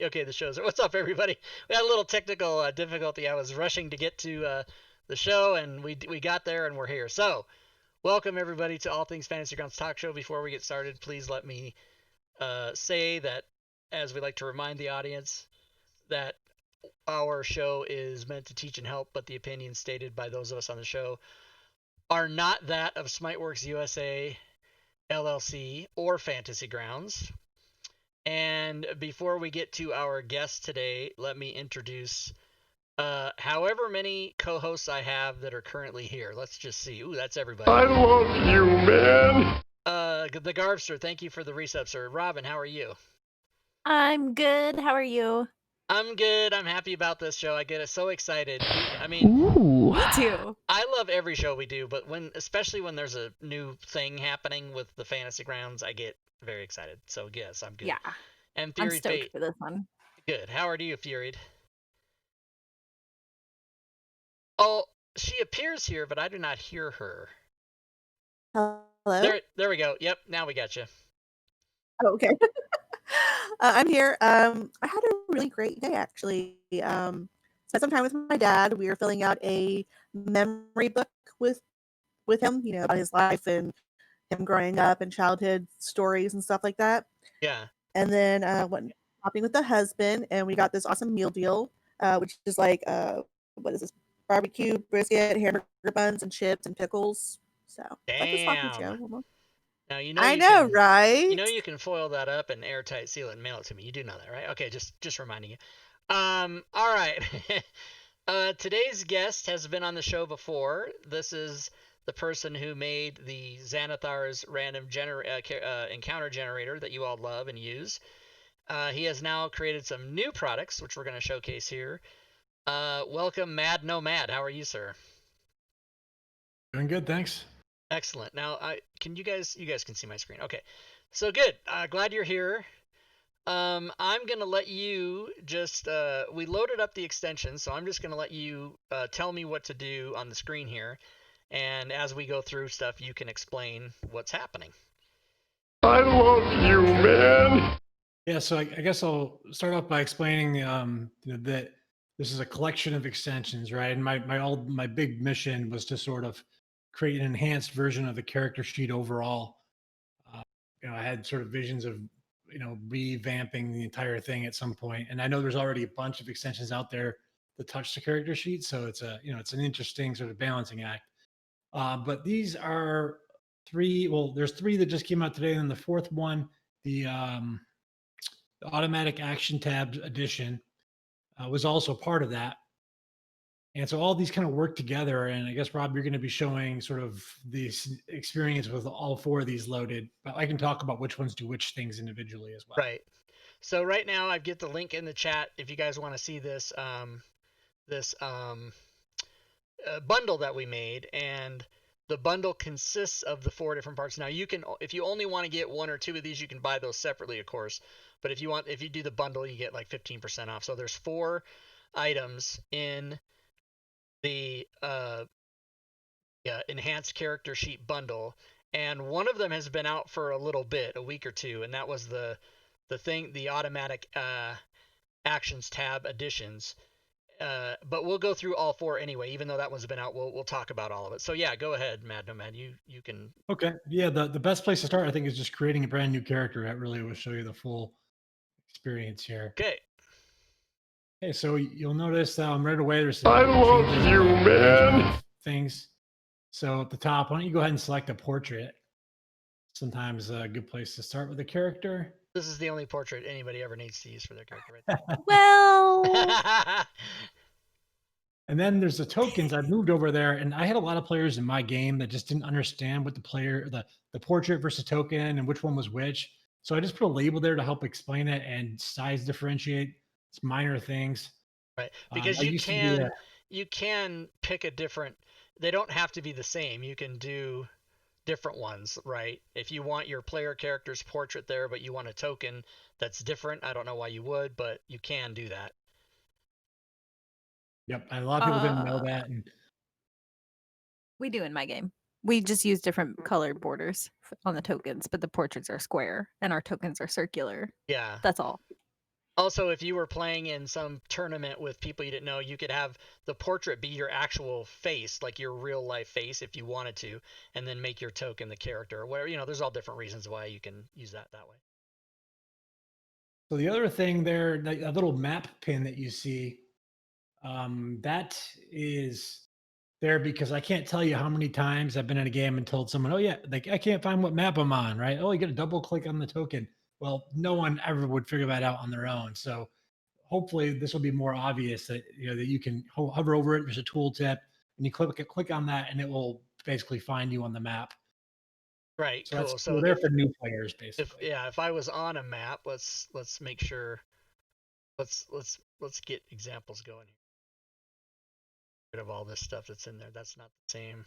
Okay, the show's. What's up, everybody? We had a little technical difficulty. I was rushing to get to the show, and we got there, and we're here. So, welcome everybody to All Things Fantasy Grounds Talk Show. Before we get started, please let me say that, as we like to remind the audience, that our show is meant to teach and help, but the opinions stated by those of us on the show are not that of Smiteworks USA, LLC, or Fantasy Grounds. And before we get to our guest today, let me introduce however many co-hosts I have that are currently here. Let's just see. Ooh, that's everybody. I love you, man. The Garbster, thank you for the resub, sir. Robin, how are you? I'm good. How are you? I'm good. I'm happy about this show. I get so excited. I mean, Ooh. Me too. I love every show we do, but especially when there's a new thing happening with the Fantasy Grounds, I get very excited. So yes, I'm good. Yeah. And I'm Fury stoked Fate. for this one. Good. How are you, Fury? Oh, she appears here, but I do not hear her. Hello? There we go. Yep, now we got you. Oh, okay. I'm here. I had a really great day, actually. Spent some time with my dad. We were filling out a memory book with him, about his life and him growing up and childhood stories and stuff like that. Yeah. And then went shopping with the husband, and we got this awesome meal deal, which is like, what is this? Barbecue, brisket, hamburger buns, and chips and pickles. So, like a sloppy Damn. Joe. Now you know I you know, can, right? You know you can foil that up and airtight seal it and mail it to me. You do know that, right? Okay, just reminding you. All right. Today's guest has been on the show before. This is the person who made the Xanathar's random encounter generator that you all love and use. He has now created some new products, which we're going to showcase here. Welcome, Mad Nomad. How are you, sir? Doing good, thanks. Excellent. Now, you guys can see my screen. Okay, so good. Glad you're here. I'm gonna let you just. We loaded up the extension, so I'm just gonna let you tell me what to do on the screen here, and as we go through stuff, you can explain what's happening. I love you, man. Yeah, so I guess I'll start off by explaining that this is a collection of extensions, right? And my big mission was to sort of create an enhanced version of the character sheet overall. I had sort of visions of revamping the entire thing at some point, and I know there's already a bunch of extensions out there that touch the character sheet, so it's it's an interesting sort of balancing act. But these are three. Well, there's three that just came out today, and the fourth one, the automatic action tab addition, was also part of that. And so all these kind of work together. And I guess, Rob, you're going to be showing sort of this experience with all four of these loaded, but I can talk about which ones do which things individually as well. Right. So right now I've get the link in the chat if you guys want to see this bundle that we made, and the bundle consists of the 4 different parts. Now you can, if you only want to get 1 or 2 of these, you can buy those separately, of course. But if you do the bundle, you get like 15% off. So there's 4 items in the enhanced character sheet bundle, and one of them has been out for a little bit, a week or two, and that was the automatic actions tab additions. But we'll go through all 4 anyway, even though that one's been out. We'll talk about all of it. So yeah, go ahead, Mad Nomad. You can. Okay. Yeah, the best place to start, I think, is just creating a brand new character. That really will show you the full experience here. Okay. Okay, so you'll notice right away there's I love you, man. Things. So at the top, why don't you go ahead and select a portrait? Sometimes a good place to start with a character. This is the only portrait anybody ever needs to use for their character, right there. Well. And then there's the tokens. I've moved over there, and I had a lot of players in my game that just didn't understand what the portrait versus token and which one was which. So I just put a label there to help explain it and size differentiate. It's minor things. Right, because you can pick a different. They don't have to be the same. You can do different ones, right? If you want your player character's portrait there, but you want a token that's different, I don't know why you would, but you can do that. Yep, and a lot of people didn't know that. And we do in my game. We just use different colored borders on the tokens, but the portraits are square and our tokens are circular. Yeah. That's all. Also, if you were playing in some tournament with people you didn't know, you could have the portrait be your actual face, like your real life face, if you wanted to, and then make your token the character or whatever. There's all different reasons why you can use that way. So the other thing there, a little map pin that you see, that is there because I can't tell you how many times I've been in a game and told someone, "Oh yeah, like I can't find what map I'm on." Right? Oh, you got to double click on the token. Well, no one ever would figure that out on their own. So hopefully this will be more obvious that that you can hover over it. There's a tooltip, and you click on that, and it will basically find you on the map. Right. So Cool. that's So there for new players, if basically. if I was on a map, let's make sure. Let's get examples going here. Rid of all this stuff that's in there. That's not the same.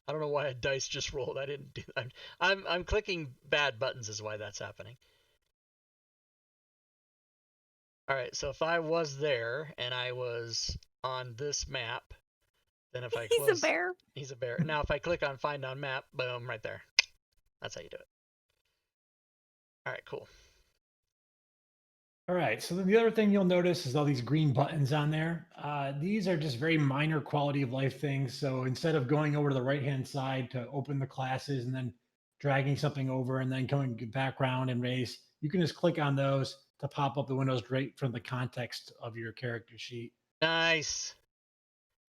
I don't know why a dice just rolled. I didn't do. I'm clicking bad buttons is why that's happening. All right, so if I was there and I was on this map, then if I close, He's a bear. He's a bear. Now if I click on find on map, boom, right there. That's how you do it. All right, cool. All right. So then the other thing you'll notice is all these green buttons on there. These are just very minor quality of life things. So instead of going over to the right-hand side to open the classes and then dragging something over and then going to background and race, you can just click on those to pop up the windows right from the context of your character sheet. Nice.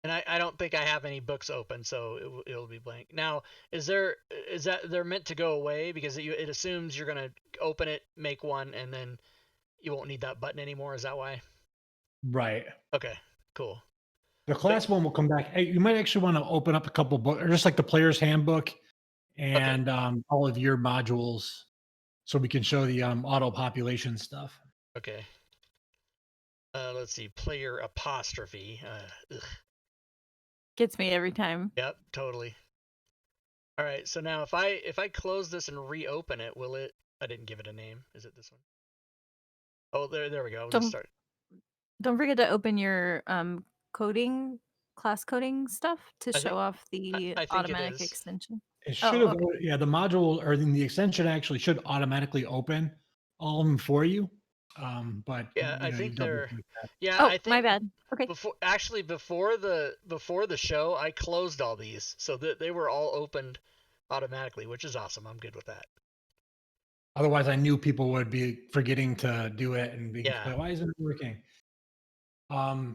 And I don't think I have any books open, so it'll be blank. Now, is that they're meant to go away because it assumes you're gonna open it, make one, and then you won't need that button anymore? Is that why? Right. Okay, cool. The class one will come back. Hey, you might actually want to open up a couple books, or just like the player's handbook and all of your modules, so we can show the auto population stuff. Okay. Let's see. Player apostrophe. Gets me every time. Yep, totally. All right. So now if I close this and reopen it, will it? I didn't give it a name. Is it this one? Oh, there we go. We'll just start. Don't forget to open your coding class coding stuff to show off the I think automatic it is. extension. It should have, yeah, the module or the extension actually should automatically open all of them for you. But Yeah, I think they're. Yeah, Oh, I think my bad. Okay. before the show, I closed all these so that they were all opened automatically, which is awesome. I'm good with that. Otherwise, I knew people would be forgetting to do it and be Yeah. like, why isn't it working?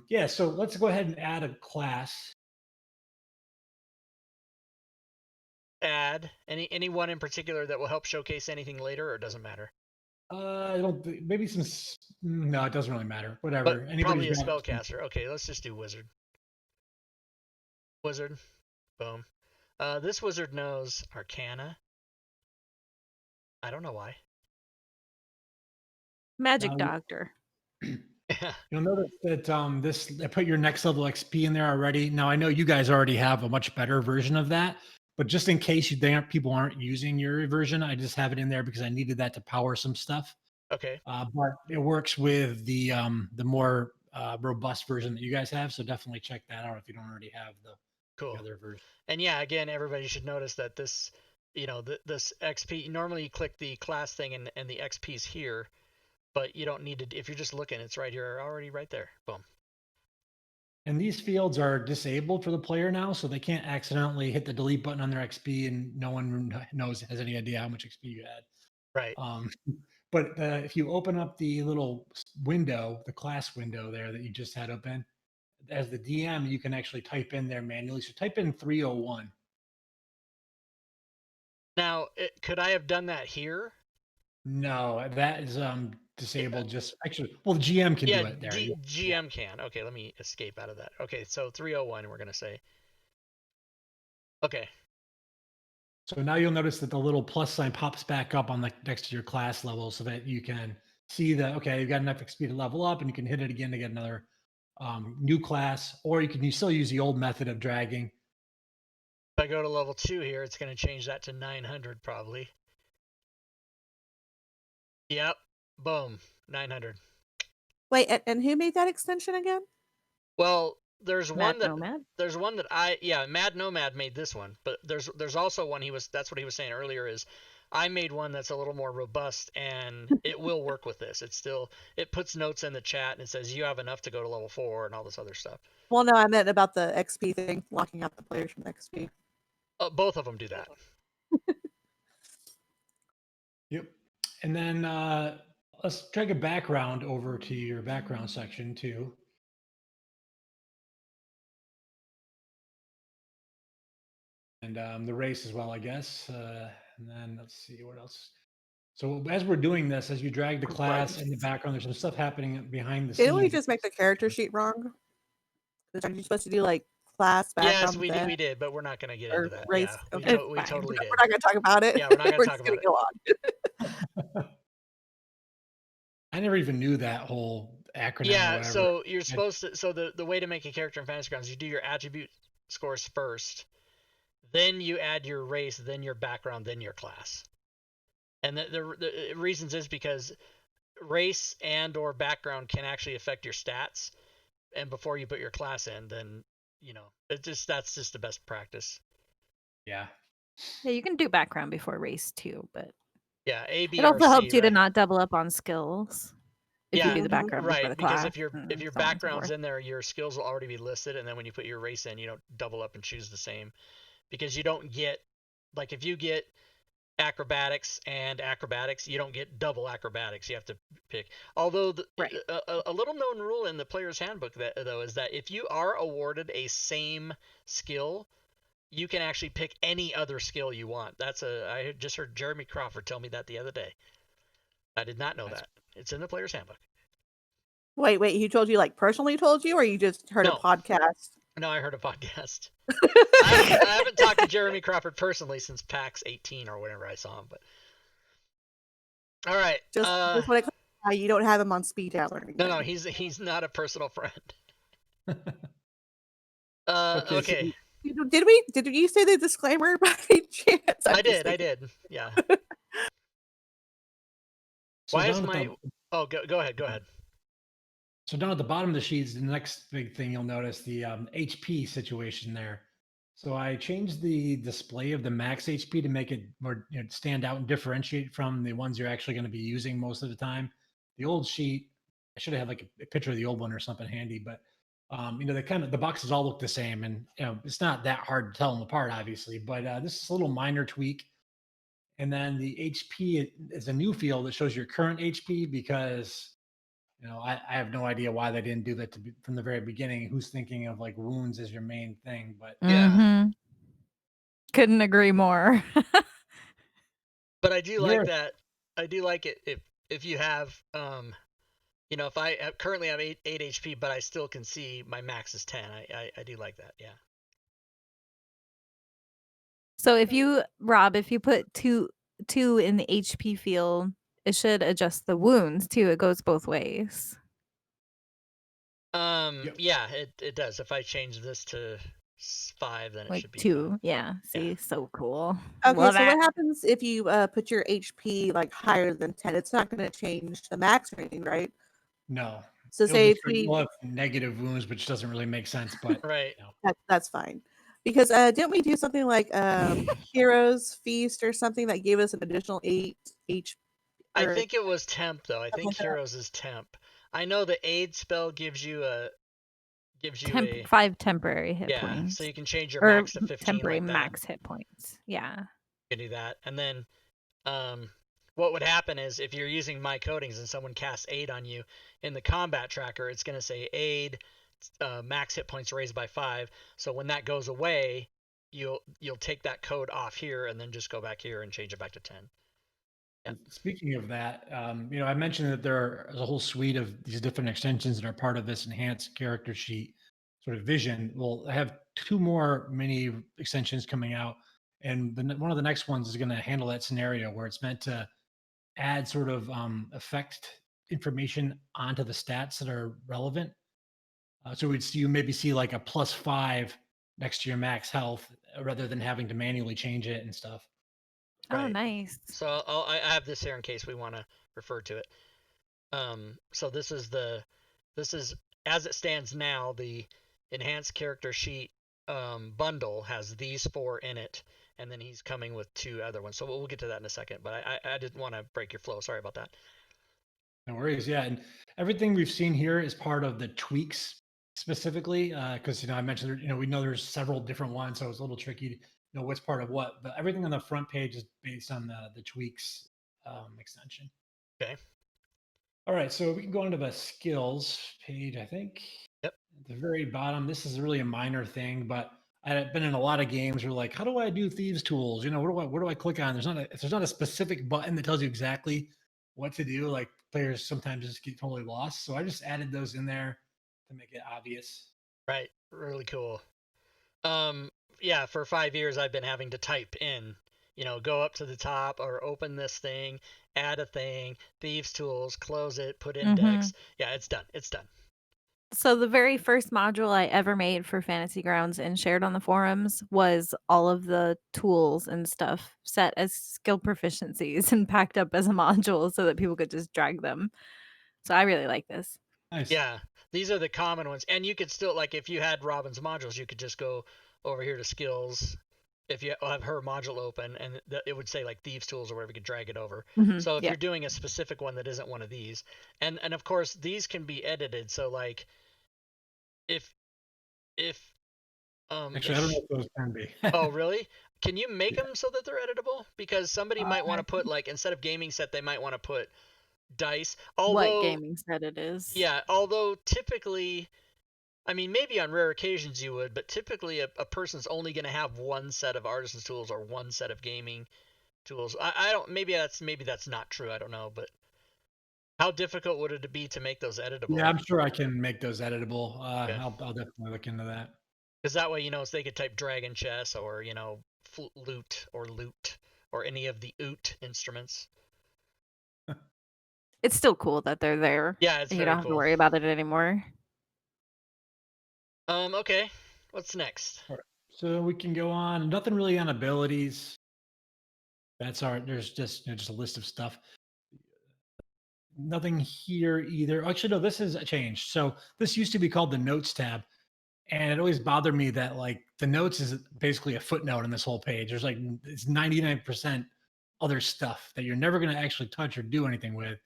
Yeah, so let's go ahead and add a class. Add anyone in particular that will help showcase anything later, or it doesn't matter? I don't think, maybe some. No, it doesn't really matter. Whatever. But probably a spellcaster. Okay, let's just do wizard. Wizard. Boom. This wizard knows Arcana. I don't know why. Magic Doctor. You'll notice that I put your next level XP in there already. Now I know you guys already have a much better version of that, but just in case people aren't using your version, I just have it in there because I needed that to power some stuff. Okay. But it works with the more robust version that you guys have, so definitely check that out if you don't already have the other version. And yeah, again, everybody should notice that this, this XP. Normally, you click the class thing and the XP's here. But you don't need to, if you're just looking, it's right here, already right there. Boom. And these fields are disabled for the player now, so they can't accidentally hit the delete button on their XP and no one has any idea how much XP you had. Right. But if you open up the little window, the class window there that you just had open, as the DM, you can actually type in there manually. So type in 301. Now, could I have done that here? No, that is disabled. Just actually, well, the GM can do it there. GM can. Okay, let me escape out of that. Okay, so 301, we're gonna say. Okay. So now you'll notice that the little plus sign pops back up on the next to your class level, so that you can see that okay, you've got enough XP to level up, and you can hit it again to get another new class, or you still use the old method of dragging. If I go to level 2 here, it's gonna change that to 900 probably. Yep. Boom. 900. Wait, and who made that extension again? Well, there's one that Nomad? there's one that Mad Nomad made this one, but there's also one that's what he was saying earlier is I made one that's a little more robust, and it will work with this. It puts notes in the chat and it says you have enough to go to level 4 and all this other stuff. Well, no, I meant about the XP thing, locking out the players from XP. Both of them do that. Yep. And then let's drag a background over to your background section too. And the race as well, I guess. And then let's see what else. So as we're doing this, as you drag the class in the background, there's some stuff happening behind the scenes. Didn't we just make the character sheet wrong? Aren't you supposed to do like class background? Yes, we did, but we're not going to get or into that. race? Yeah, Okay, we fine. totally did. We're not going to talk about it. Yeah, we're not gonna talk just about gonna it. go on. I never even knew that whole acronym. or Yeah, whatever. so you're supposed to. So the way to make a character in Fantasy Grounds, you do your attribute scores first, then you add your race, then your background, then your class. And the reasons is because race and or background can actually affect your stats, and before you put your class in, then that's just the best practice. Yeah. Yeah, you can do background before race too, but Yeah, A, B, it also or C, helps you to right? not double up on skills if Yeah, you do the background before Right, the because class. if your and so on and so background's forth. in there, your skills will already be listed, and then when you put your race in, you don't double up and choose the same, because you don't get, like, if you get acrobatics, you don't get double acrobatics. You have to pick. Although Right. a little known rule in the player's handbook though is that if you are awarded a same skill, you can actually pick any other skill you want. I just heard Jeremy Crawford tell me that the other day. I did not know that. It's in the player's handbook. Wait, he told you, like, personally told you, or you just heard a No. podcast? No, I heard a podcast. I haven't talked to Jeremy Crawford personally since PAX 18 or whenever I saw him, but all right. Just want to clarify, you don't have him on speed dial or anything. No, he's not a personal friend. Okay, Okay. Did you say the disclaimer by any chance? I did. Yeah. So Why is down at my? the- Oh, go ahead. So down at the bottom of the sheets, the next big thing you'll notice the HP situation there. So I changed the display of the max HP to make it more stand out and differentiate from the ones you're actually going to be using most of the time. The old sheet, I should have like a picture of the old one or something handy, but the boxes all look the same, and it's not that hard to tell them apart, obviously. But this is a little minor tweak. And then the HP is a new field that shows your current HP because I have no idea why they didn't do that from the very beginning. Who's thinking of like wounds as your main thing? But Yeah. Mhm. Couldn't agree more. But I do like You're- that. I do like it if you have if I currently have 8 HP, but I still can see my max is 10. I do like that. Yeah. So if you put two in the HP field, it should adjust the wounds too. It goes both ways. Yep. Yeah, it does. If I change this to 5, then it Like should be 2. 5. Yeah. See, so cool. Okay, Love so it. what happens if you put your HP like higher than 10? It's not going to change the max or anything, right? no. So It'll say if just- we we'll have negative wounds, which doesn't really make sense. But Right. that's fine, because didn't we do something like Heroes Feast or something that gave us an additional 8 HP? I think it was temp though. I think like that. Heroes is temp. I know the aid spell gives you a 5 temporary hit yeah, points. so you can change your Or max to 15 temporary like that. max hit points. Yeah. You can do that. And then what would happen is if you're using my coatings and someone casts aid on you in the combat tracker, it's going to say aid max hit points raised by 5. So when that goes away, you'll take that code off here and then just go back here and change it back to 10. Yeah. Speaking of that, I mentioned that there is a whole suite of these different extensions that are part of this enhanced character sheet sort of vision. Well, I have 2 more mini extensions coming out, and one of the next ones is going to handle that scenario where it's meant to add sort of effect information onto the stats that are relevant. So you maybe see like a +5 next to your max health rather than having to manually change it and stuff. Oh, Right. nice. So I have this here in case we want to refer to it. So this is as it stands now, the enhanced character sheet bundle has these 4 in it, and then he's coming with 2 other ones. So we'll get to that in a second. But I didn't want to break your flow. Sorry about that. No worries. Yeah, and everything we've seen here is part of the tweaks specifically, because I mentioned we know there's several different ones, so it's a little tricky to know what's part of what. But everything on the front page is based on the tweaks extension. Okay. All right, so we can go into the skills page, I think. Yep. At the very bottom, this is really a minor thing, but I've been in a lot of games where like, how do I do thieves tools? Where do I click on? If there's not a specific button that tells you exactly what to do, like players sometimes just get totally lost. So I just added those in there to make it obvious. Right. Really cool. Yeah, for 5 years I've been having to type in, go up to the top or open this thing, add a thing, thieves tools, close it, put index. Yeah, it's done. It's done. So the very first module I ever made for Fantasy Grounds and shared on the forums was all of the tools and stuff set as skill proficiencies and packed up as a module so that people could just drag them. So I really like this. Nice. Yeah, these are the common ones. And you could still, like, if you had Robin's modules, you could just go over here to skills. If you have her module open, and it would say like thieves tools or whatever, you could drag it over. So if Yeah. you're doing a specific one that isn't one of these, and of course these can be edited. So like, if Actually, I don't know if those can be. Oh, really? Can you make them so that they're editable? Because somebody might want to put, like, instead of gaming set, they might want to put dice. Although, What gaming set it is. yeah, although typically, I mean, maybe on rare occasions you would, but typically a person's only going to have one set of artisan's tools or one set of gaming tools. I don't, maybe that's not true. I don't know, but how difficult would it be to make those editable? Yeah, I'm sure I can make those editable. Okay. I'll definitely look into that. Because that way, so they could type dragon chess or, lute or any of the oot instruments. It's still cool that they're there. Yeah, it's You very don't have to cool. worry about it anymore. Okay. What's next? So we can go on. Nothing really on abilities. There's just just a list of stuff. Nothing here either. Actually, no, this is a change. So this used to be called the notes tab. And it always bothered me that like the notes is basically a footnote in this whole page. There's like it's 99% other stuff that you're never going to actually touch or do anything with.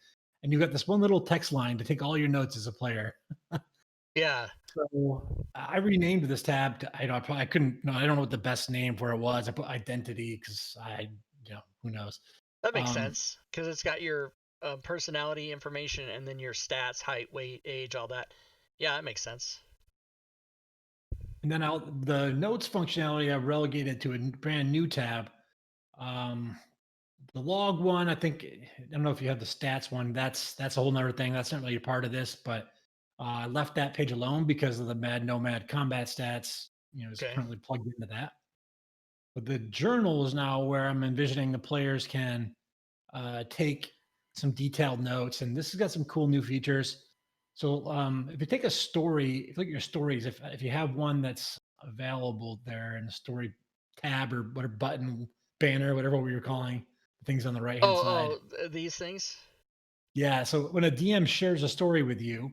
And you got this one little text line to take all your notes as a player. Yeah. So I renamed this tab to, I don't know what the best name for it was. I put identity because who knows? That makes sense because it's got your personality information and then your stats, height, weight, age, all that. Yeah, that makes sense. And then the notes functionality I relegated to a brand new tab. The log one, I don't know if you have the stats one. That's a whole nother thing. That's not really a part of this, but I left that page alone because of the Mad Nomad combat stats. Is currently plugged into that. But the journal is now where I'm envisioning the players can take some detailed notes, and this has got some cool new features. So if you take a story, if you look at your stories, if you have one that's available there in the story tab or whatever button, banner, whatever we were calling things on the right hand side. Oh, these things? Yeah. So when a DM shares a story with you,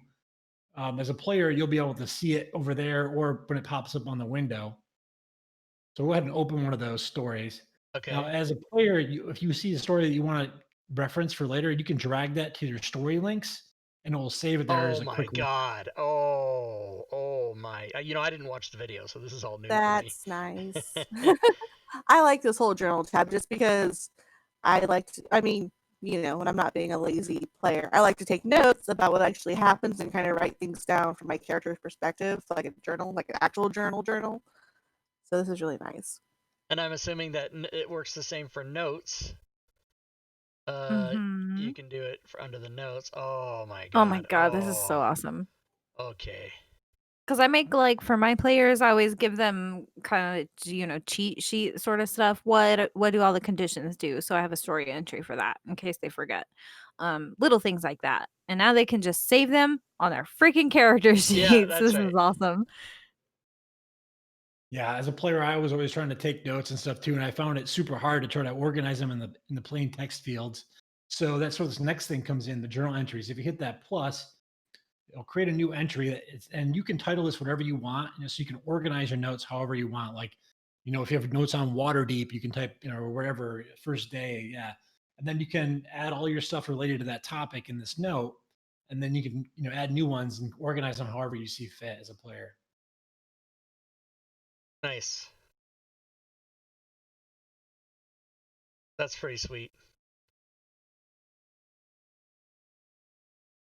as a player, you'll be able to see it over there or when it pops up on the window. So go ahead and open one of those stories. Okay. Now, as a player, if you see a story that you want to reference for later, you can drag that to your story links and it will save it there as a quick. Oh my god! Oh my! I didn't watch the video, so this is all new. That's for me. nice. I like this whole journal tab just because I like to. I mean, when I'm not being a lazy player, I like to take notes about what actually happens and kind of write things down from my character's perspective, like a journal, like an actual journal. So this is really nice. And I'm assuming that it works the same for notes. You can do it under the notes. Oh my god. Oh my god, this is so awesome. Okay. Because I make for my players, I always give them kind of cheat sheet sort of stuff. What do all the conditions do? So I have a story entry for that in case they forget. Little things like that, and now they can just save them on their freaking character sheets. Yeah, that's this right. is awesome. Yeah, as a player, I was always trying to take notes and stuff too, and I found it super hard to try to organize them in the plain text fields. So that's where this next thing comes in, the journal entries. If you hit that plus, it'll create a new entry, and you can title this whatever you want, so you can organize your notes however you want. Like, if you have notes on Waterdeep, you can type, or wherever, first day, yeah. And then you can add all your stuff related to that topic in this note, and then you can, add new ones and organize them however you see fit as a player. Nice. That's pretty sweet.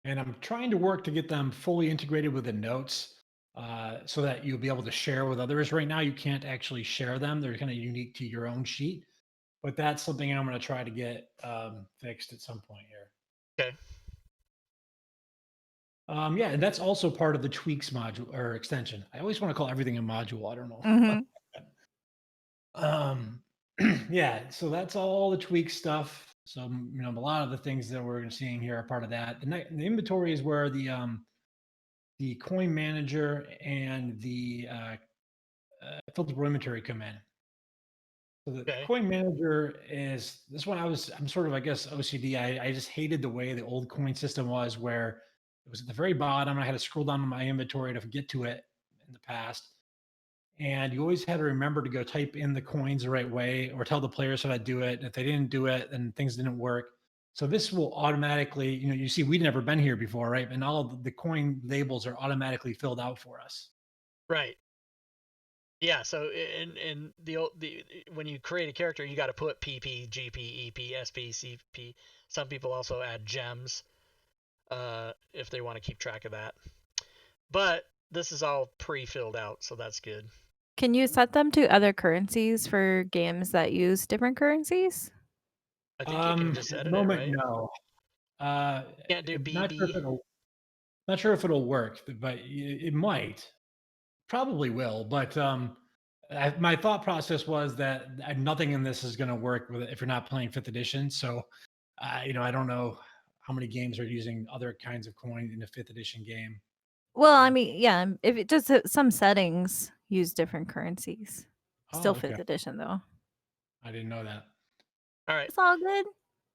And I'm trying to work to get them fully integrated with the notes, so that you'll be able to share with others. Right now, you can't actually share them. They're kind of unique to your own sheet. But that's something I'm going to try to get fixed at some point here. Okay. Yeah, and that's also part of the tweaks module or extension. I always want to call everything a module. I don't know. Yeah, so that's all the tweak stuff. So a lot of the things that we're seeing here are part of that. The inventory is where the coin manager and the filterable inventory come in. So the Okay. coin manager is this one. I'm sort of, I guess, OCD. I just hated the way the old coin system was, where it was at the very bottom. I had to scroll down to my inventory to get to it in the past. And you always had to remember to go type in the coins the right way, or tell the players how to do it. And if they didn't do it, then things didn't work. So this will automatically, you see, we'd never been here before, right? And all of the coin labels are automatically filled out for us. Right. Yeah. So in the when you create a character, you got to put PP, GP, EP, SP, CP. Some people also add gems, if they want to keep track of that. But this is all pre-filled out, so that's good. Can you set them to other currencies for games that use different currencies? I think you can just At edit the moment, it, right? no. Can't do Not sure if BB. not sure if it'll work, but it might. Probably will. But my thought process was that nothing in this is going to work with it if you're not playing 5th edition. So, I don't know how many games are using other kinds of coin in a 5th edition game. Well, I mean, yeah, if it just some settings use different currencies. Still Oh, okay. 5th edition though. I didn't know that. All right. It's all good.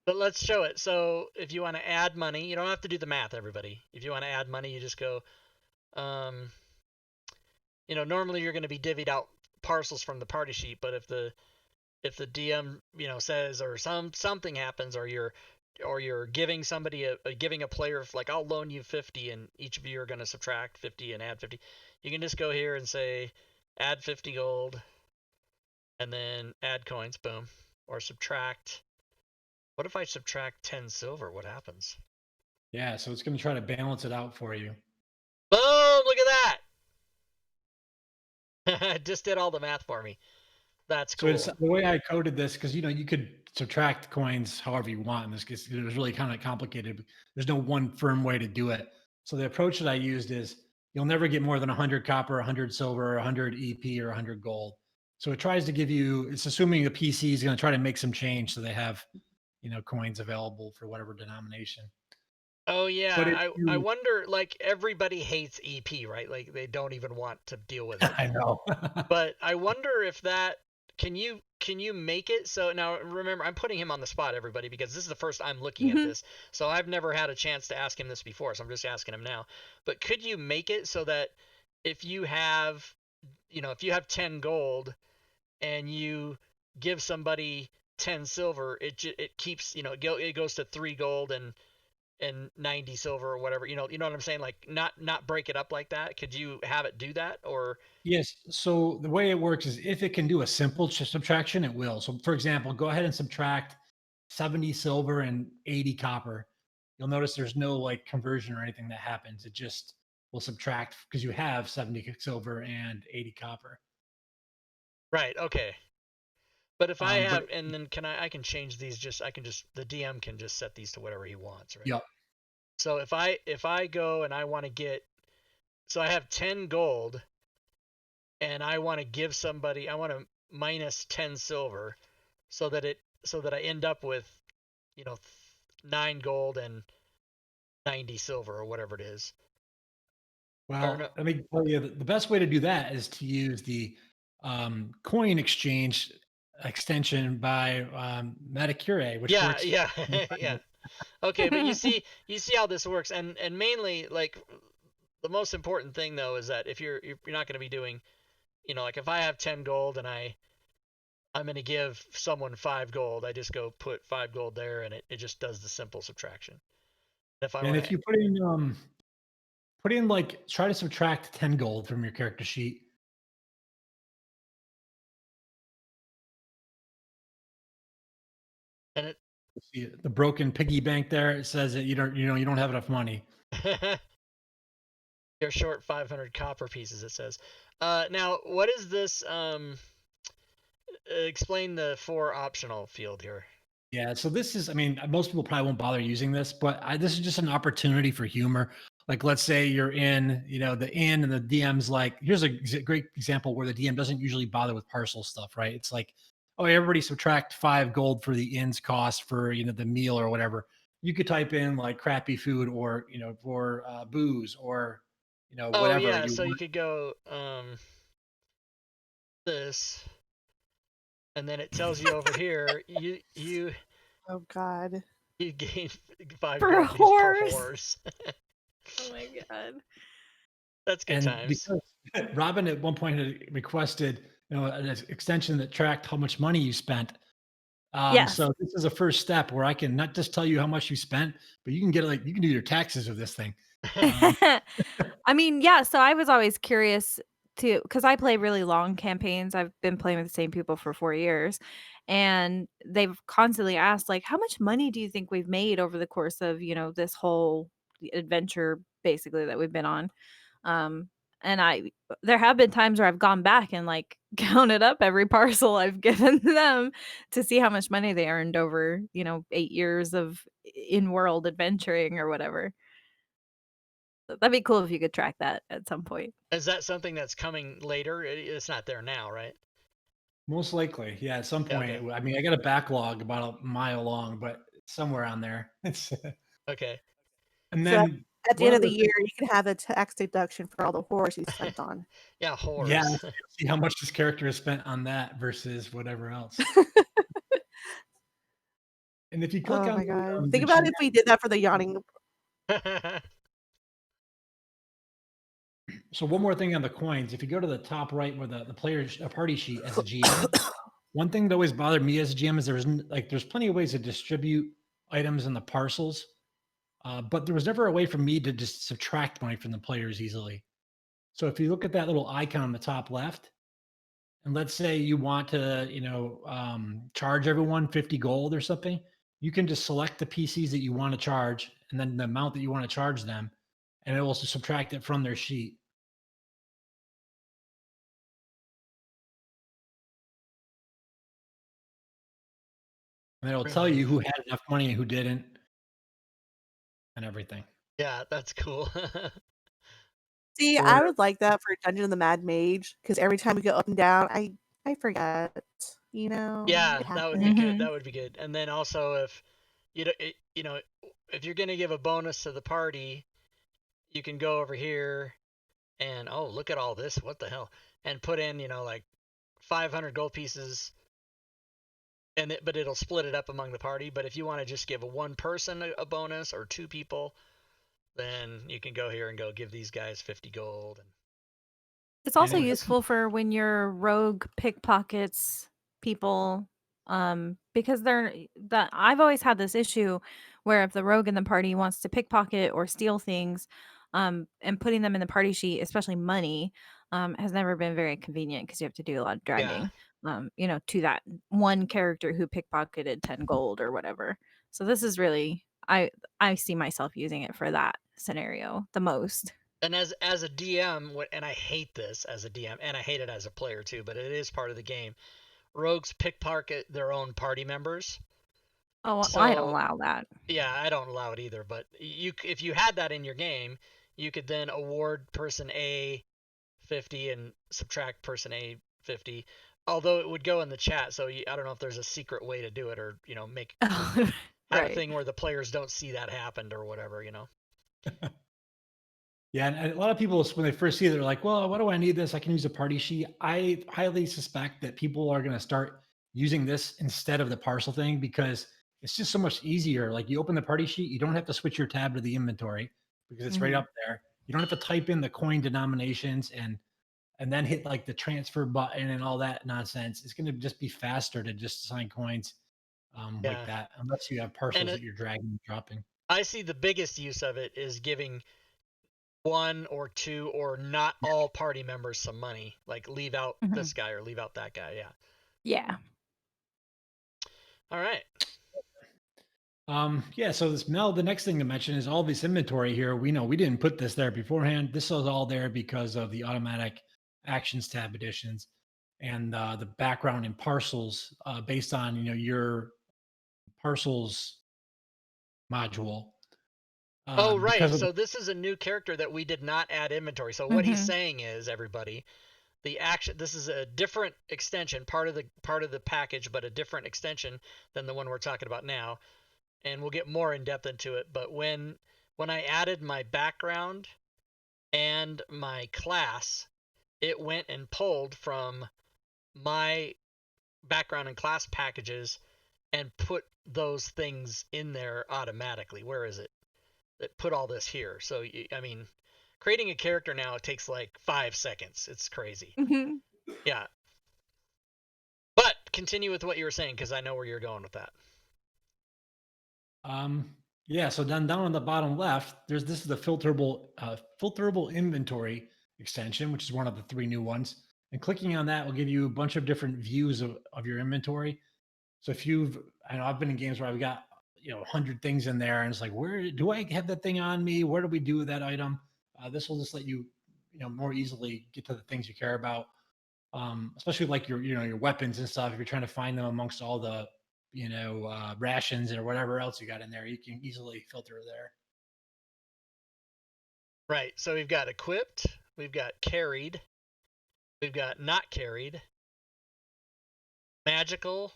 But let's show it. So if you want to add money, you don't have to do the math, everybody. If you want to add money, you just go, normally you're going to be divvied out parcels from the party sheet, but if the DM, says, or something happens, or you're giving somebody giving a player, like, I'll loan you 50 and each of you are going to subtract 50 and add 50. You can just go here and say add 50 gold and then add coins, boom, or subtract. What if I subtract 10 silver? What happens? Yeah, so it's going to try to balance it out for you. Boom, look at that. It just did all the math for me. That's cool. So the way I coded this, because you could subtract coins however you want in this case. It was really kind of complicated. There's no one firm way to do it. So the approach that I used is you'll never get more than 100 copper, 100 silver, 100 EP, or 100 gold. So it tries to give you, it's assuming the PC is going to try to make some change so they have, coins available for whatever denomination. Oh yeah, I wonder, like, everybody hates EP, right? Like, they don't even want to deal with it. I know. But I wonder if that, can you make it so, now remember, I'm putting him on the spot, everybody, because this is the first I'm looking at this. So I've never had a chance to ask him this before, so I'm just asking him now. But could you make it so that if you have 10 gold and you give somebody 10 silver, it keeps, it goes to 3 gold and 90 silver or whatever, you know what I'm saying? Like, not break it up like that. Could you have it do that? Or yes. So the way it works is if it can do a simple subtraction, it will. So for example, go ahead and subtract 70 silver and 80 copper. You'll notice there's no like conversion or anything that happens. It just will subtract because you have 70 silver and 80 copper. Right. Okay. But if I have, and then I can change these, the DM can just set these to whatever he wants, right? Yep. So if I go and I want to get, so I have 10 gold and I want to give somebody, I want to minus 10 silver so that I end up with, 9 gold and 90 silver or whatever it is. Well, let me tell you, the best way to do that is to use the coin exchange extension by Metacure, which works. Yeah. Okay, but you see how this works, and mainly, like, the most important thing though is that if you're not going to be doing, like, if I have 10 gold and I I'm going to give someone 5 gold, I just go put 5 gold there, and it just does the simple subtraction. If I And want if you put in like try to subtract 10 gold from your character sheet. and it See the broken piggy bank there. It says that you don't have enough money. you're short 500 copper pieces, it says. Now, what is this? Explain the 4 optional field here. Yeah, so this is, I mean, most people probably won't bother using this, but this is just an opportunity for humor. Like, let's say you're in, the inn, and the DM's like, here's a great example where the DM doesn't usually bother with parcel stuff, right? It's like, oh, everybody subtract 5 gold for the inn's cost for, the meal or whatever. You could type in like crappy food or, for booze or, Oh whatever yeah, you so you want. could go this, and then it tells you over here you Oh God. gain 5 Per gold pieces per horse. horse. Oh my god. That's good And times. because Robin at one point had requested, an extension that tracked how much money you spent. Yes. So this is a first step where I can not just tell you how much you spent, but you can you can do your taxes with this thing. I mean, yeah, so I was always curious too, because I play really long campaigns. I've been playing with the same people for 4 years, and they've constantly asked, like, "How much money do you think we've made over the course of, this whole adventure basically that we've been on?" Um, and there have been times where I've gone back and, like, counted up every parcel I've given them to see how much money they earned over, 8 years of in-world adventuring or whatever. That'd be cool if you could track that at some point. Is that something that's coming later? It's not there now, right? Most likely, yeah. At some Yeah, point, okay. I mean, I got a backlog about a mile long, but somewhere on there. It's Okay. and So then at the one end of other the year, thing, you can have a tax deduction for all the horse you spent on. Yeah, yeah, whores. see how much this character has spent on that versus whatever else. And if you click Oh on my God. the Think about GM, if we did that for the yawning. so one more thing on the coins, if you go to the top right where the player's party sheet as a GM, one thing that always bothered me as a GM is there's plenty of ways to distribute items in the parcels, but there was never a way for me to just subtract money from the players easily. So if you look at that little icon on the top left, and let's say you want to, charge everyone 50 gold or something, you can just select the PCs that you want to charge and then the amount that you want to charge them, and it will subtract it from their sheet. And it'll tell Really? you who had enough money and who didn't and everything. Yeah, that's cool. See, Or I would like that for Dungeon of the Mad Mage because every time we go up and down, I forget. Yeah, It that would be good. Mhm. That would be good. And then also, if if you're gonna give a bonus to the party, you can go over here and oh, look at all this. What the hell? And put in, like 500 gold pieces, but it'll split it up among the party. But if you want to just give one person a bonus or 2 people, then you can go here and go give these guys 50 gold. It's also it- useful for when your rogue pickpockets people, because I've always had this issue where if the rogue in the party wants to pickpocket or steal things, and putting them in the party sheet, especially money, has never been very convenient because you have to do a lot of Yeah. dragging, to that one character who pickpocketed 10 gold or whatever. So this is really, I see myself using it for that scenario the most. And as a DM, and I hate this as a DM, and I hate it as a player too, but it is part of the game. Rogues pickpocket their own party members. Oh, I don't So allow that. yeah, I don't allow it either. But if you had that in your game, you could then award person A 50 and subtract person A 50. Although it would go in the chat, so I don't know if there's a secret way to do it, or make have a Right. thing where the players don't see that happened or whatever. Yeah, and a lot of people when they first see it, they're like, "Well, what do I need this? I can use a party sheet." I highly suspect that people are going to start using this instead of the parcel thing because it's just so much easier. Like you open the party sheet, you don't have to switch your tab to the inventory because it's right Mhm. up there. You don't have to type in the coin denominations, and and then hit like the transfer button and all that nonsense, it's going to just be faster to just assign coins like Yeah. that, unless you have And parcels that you're dragging and dropping. I see the biggest use of it is giving one or two or not all party members some money. Like leave out Mhm. this guy or leave out that guy. Yeah. Yeah. All right. Yeah, so this Mel, the next thing to mention is all this inventory here. We know we didn't put this there beforehand. This was all there because of the automatic actions tab additions and the background in parcels based on your parcels module. Oh, right. Because of So this is a new character that we did not add inventory. So what he's Mhm. saying is, everybody, the action. This is a different extension, part of the package, but a different extension than the one we're talking about now. And we'll get more in depth into it. But when I added my background and my class, it went and pulled from my background and class packages and put those things in there automatically. Where is it? It put all this here. So I mean, creating a character now takes like 5 seconds. It's crazy. Mhm. Yeah. But continue with what you were saying because I know where you're going with that. yeah, so then down on the bottom left, this is the filterable inventory extension, which is one of the 3 new ones. And clicking on that will give you a bunch of different views of your inventory. So if I know I've been in games where I've got 100 things in there, and it's like, where do I have that thing on me? Where do we do with that item? This will just let you more easily get to the things you care about, especially like your weapons and stuff. If you're trying to find them amongst all the rations or whatever else you got in there, you can easily filter there. Right. So we've got equipped, we've got carried, we've got not carried, magical,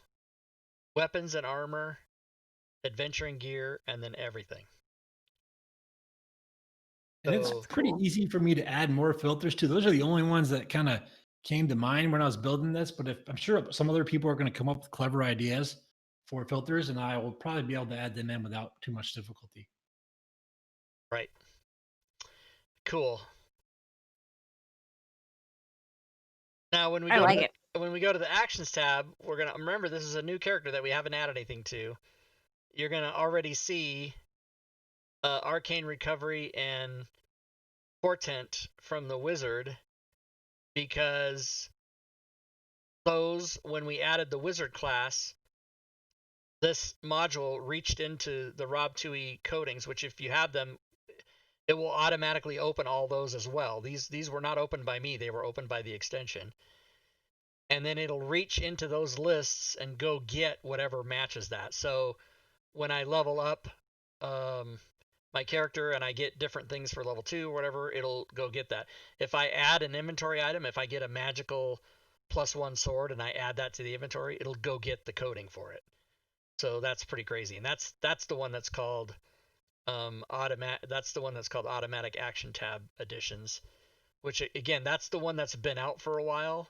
weapons and armor, adventuring gear, and then everything. And it's So pretty easy for me to add more filters to. Those are the only ones that kind of came to mind when I was building this. But if I'm sure some other people are going to come up with clever ideas for filters, and I will probably be able to add them in without too much difficulty. right. Cool. Now when we I go like to it. when we go to the actions tab, we're gonna remember this is a new character that we haven't added anything to. You're gonna already see arcane recovery and portent from the wizard because those, when we added the wizard class, this module reached into the Rob Tui codings, which if you have them, it will automatically open all those as well. These were not opened by me, they were opened by the extension. And then it'll reach into those lists and go get whatever matches that. So when I level up my character and I get different things for level 2 or whatever, it'll go get that. If I add an inventory item, if I get a magical +1 sword and I add that to the inventory, it'll go get the coding for it. So that's pretty crazy. And that's the one that's called automatic action tab additions, which again, that's the one that's been out for a while.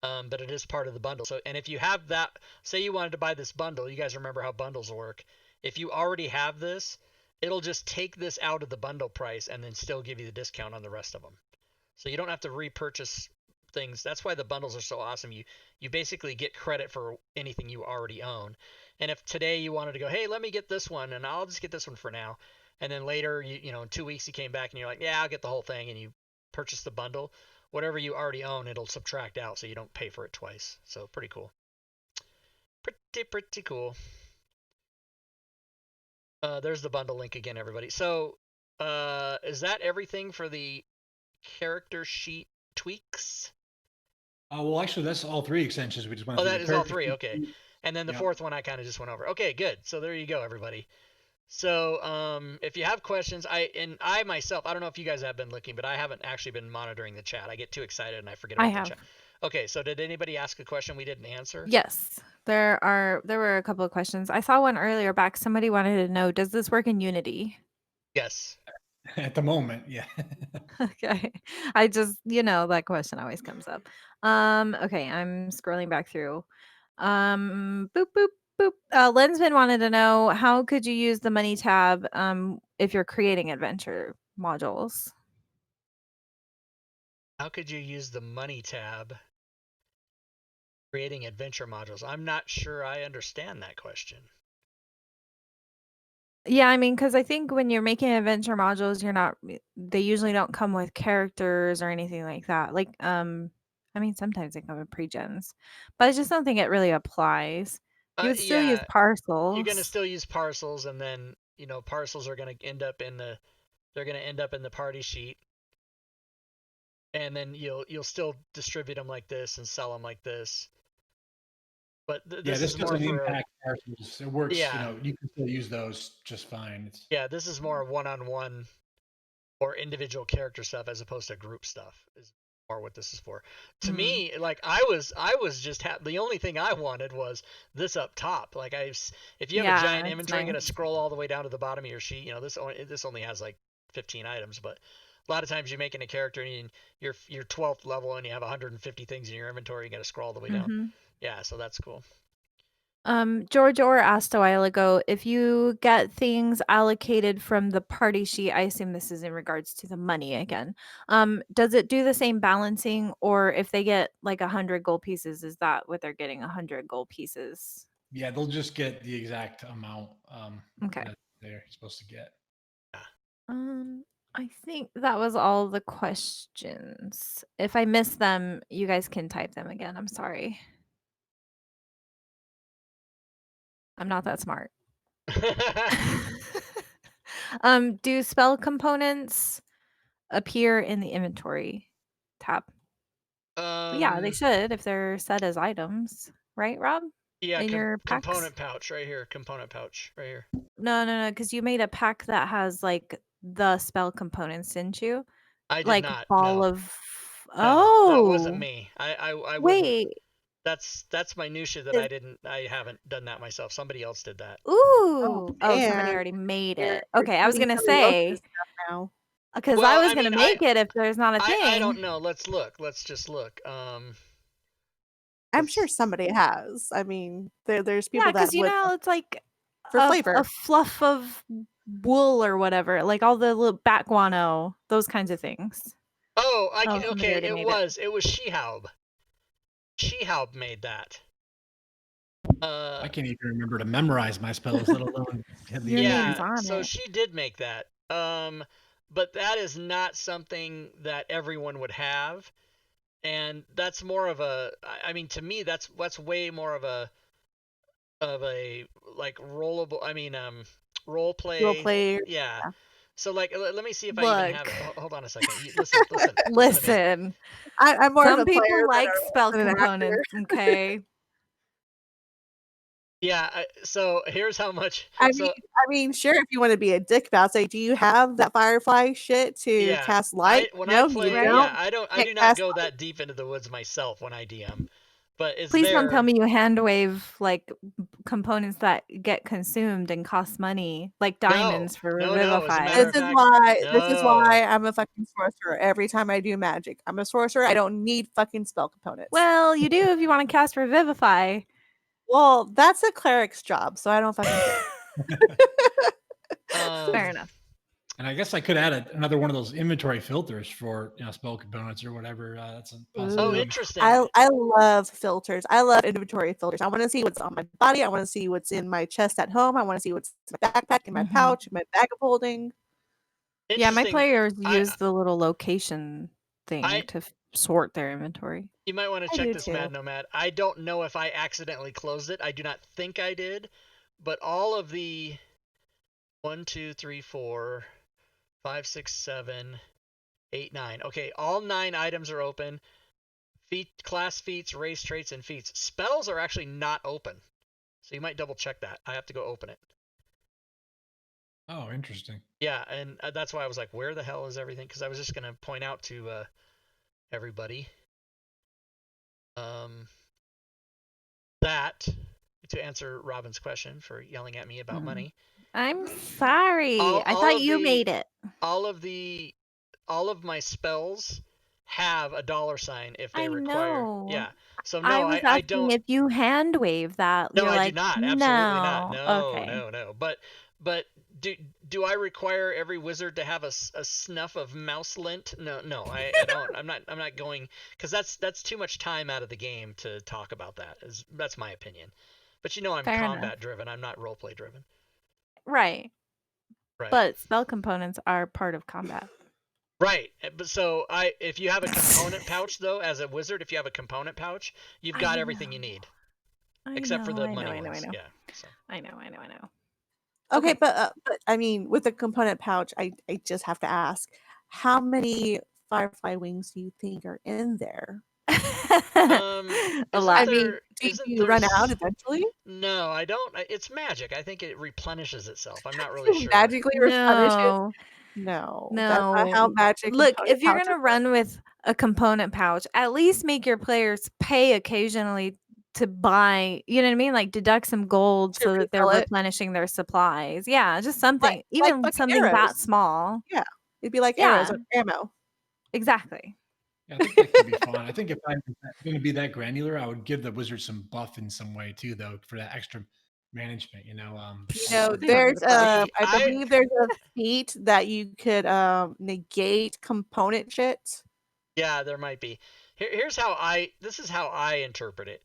But it is part of the bundle. So, and if you have that, say you wanted to buy this bundle, you guys remember how bundles work. If you already have this, it'll just take this out of the bundle price and then still give you the discount on the rest of them. So you don't have to repurchase things. That's why the bundles are so awesome. You basically get credit for anything you already own. And if today you wanted to go, hey, let me get this one, and I'll just get this one for now, and then later, in 2 weeks you came back and you're like, yeah, I'll get the whole thing, and you purchase the bundle, whatever you already own, it'll subtract out so you don't pay for it twice. So pretty cool. Pretty cool. There's the bundle link again, everybody. So is that everything for the character sheet tweaks? Well, actually, that's all 3 extensions. We just went. Oh, through that the is all character 3. sheet. Okay. And then the Yep. 4th one I kind of just went over. Okay, good. So there you go, everybody. So if you have questions, I myself, I don't know if you guys have been looking, but I haven't actually been monitoring the chat. I get too excited and I forget about the chat. Okay, so did anybody ask a question we didn't answer? Yes, there were a couple of questions. I saw one earlier back. Somebody wanted to know, does this work in Unity? Yes. At the moment, yeah. Okay. I just, that question always comes up. Okay, I'm scrolling back through. Boop, boop, boop. Lensman wanted to know, how could you use the money tab if you're creating adventure modules? How could you use the money tab creating adventure modules? I'm not sure I understand that question. Yeah, I mean, because I think when you're making adventure modules, you're not. They usually don't come with characters or anything like that. Like, I mean, sometimes they come with pre-gens, but I just don't think it really applies. You would still use Yeah, parcels. you're gonna still use parcels, and then parcels are gonna end up in the party sheet, and then you'll still distribute them like this and sell them like this. But this is more doesn't for impact parcels. It works. Yeah. You can still use those just fine. It's, yeah, this is more one-on-one or individual character stuff as opposed to group stuff. Is more what this is for. To me, like I was just the only thing I wanted was this up top. Like if you have a giant it's inventory, you're gonna nice. scroll all the way down to the bottom of your sheet. This only has like 15 items, but a lot of times you're making a character and you're 12th level and you have 150 things in your inventory. You got to scroll all the way down. Yeah, so that's cool. George Orr asked a while ago if you get things allocated from the party sheet. I assume this is in regards to the money again. Does it do the same balancing, or if they get like 100 gold pieces, is that what they're getting? 100 gold pieces? yeah, they'll just get the exact amount Okay. that they're supposed to get. I think that was all the questions. If I missed them, you guys can type them again. I'm sorry. I'm not that smart. Do spell components appear in the inventory tab? Yeah, they should if they're set as items, right, Rob? Yeah, in your packs? component pouch right here. Component pouch right here. No, because you made a pack that has like the spell components, didn't you? I did Like not. ball No. of. No, that wasn't Oh, me. I wouldn't. wait. That's minutia that I haven't done that myself. Somebody else did that. Ooh. Oh, somebody man. already made You're it. Okay, I was cheating gonna somebody else's say stuff now. because Well, I was I gonna mean, make it if there's not a thing. I don't know. Let's look. Let's just look. I'm sure somebody has. I mean, there's people Yeah, because that you would know how it's like for flavor. a fluff of wool or whatever, like all the little bat guano, those kinds of things. Oh, somebody okay. already It made was Shehaub. Shehaub made that. I can't even remember to memorize my spells, let alone have the Your name's yeah. on So it. she did make that. But that is not something that everyone would have, and that's more of a. I mean, to me, that's way more of a like rollable. I mean, role play. Role play. Yeah. Yeah. So like, let me see if I even have Look. it. Hold on a second. Listen. to me. Listen, I'm more of some a player people than like a- spell than an actor. components. Okay. Yeah. So here's how much. I so mean, sure. If you want to be a dick about, say, do you have that firefly shit to yeah, cast light? when No, I play, you Right. don't. yeah, I do Can't not cast go light. that deep into the woods myself when I DM, but it's Please there. don't tell me you hand wave like components that get consumed and cost money, like diamonds for No, as a Revivify. matter This of is fact, why I'm a fucking sorcerer. Every time I do magic, I'm a sorcerer. I don't need fucking spell components. Well, you do if you want to cast Revivify. Well, that's a cleric's job, so I don't fucking care. Fair enough. And I guess I could add another one of those inventory filters for spell components or whatever. That's a Oh, possibility. interesting. I love filters. I love inventory filters. I want to see what's on my body. I want to see what's in my chest at home. I want to see what's in my backpack, in my Mhm. pouch, in my bag of holding. Yeah, my Interesting. players use the little location thing I- to sort their inventory. You might want to I check do this, too. Mad Nomad. I don't know if I accidentally closed it. I do not think I did, but all of the 1, 2, 3, 4, 5, 6, 7, 8, 9. Okay, all 9 items are open. Class feats, race traits, and feats. Spells are actually not open, so you might double check that. I have to go open it. Oh, interesting. Yeah, and that's why I was like, where the hell is everything? Because I was just going to point out to everybody that, to answer Robin's question for yelling at me about money, I'm sorry. All I thought of you the- made it. all of my spells have a $sign if they I require. know. Yeah. So no, I was I asking don't. if you hand wave that. No, You're I like, do not. Absolutely not. no. No, Okay. no. But But do I require every wizard to have a snuff of mouse lint? No, I don't. I'm not going, because that's too much time out of the game to talk about that. That's my opinion. But I'm Fair enough. combat driven. I'm not roleplay driven. Right. Right. But spell components are part of combat. Right. But so if you have a component pouch though, as a wizard, if you have a component pouch, you've got everything you need, except for the money ones. Yeah. So. I know. Okay, Okay. but I mean, with the component pouch, I just have to ask, how many Firefly wings do you think are in there? A isn't lot. I mean, there- do isn't you there run s- out eventually? No, I don't. It's magic. I think it replenishes itself. I'm not really sure. Magically replenishes? No. No, that's not how No. magic. Look, component if you're pouches gonna work. run with a component pouch, at least make your players pay occasionally to buy, you know what I mean? Like deduct some gold To so that they're resell it. replenishing their supplies. Yeah, just something. Like Even fucking something that arrows. small. Yeah, it'd be like arrows Yeah. or ammo. Exactly. Yeah, I think that could be fun. I think if I'm going to be that granular, I would give the wizard some buff in some way too, though, for that extra management. You know, They don't there's need a buff. See, I believe there's a feat that you could negate component shit. Yeah, there might be. Here's how this is how I interpret it.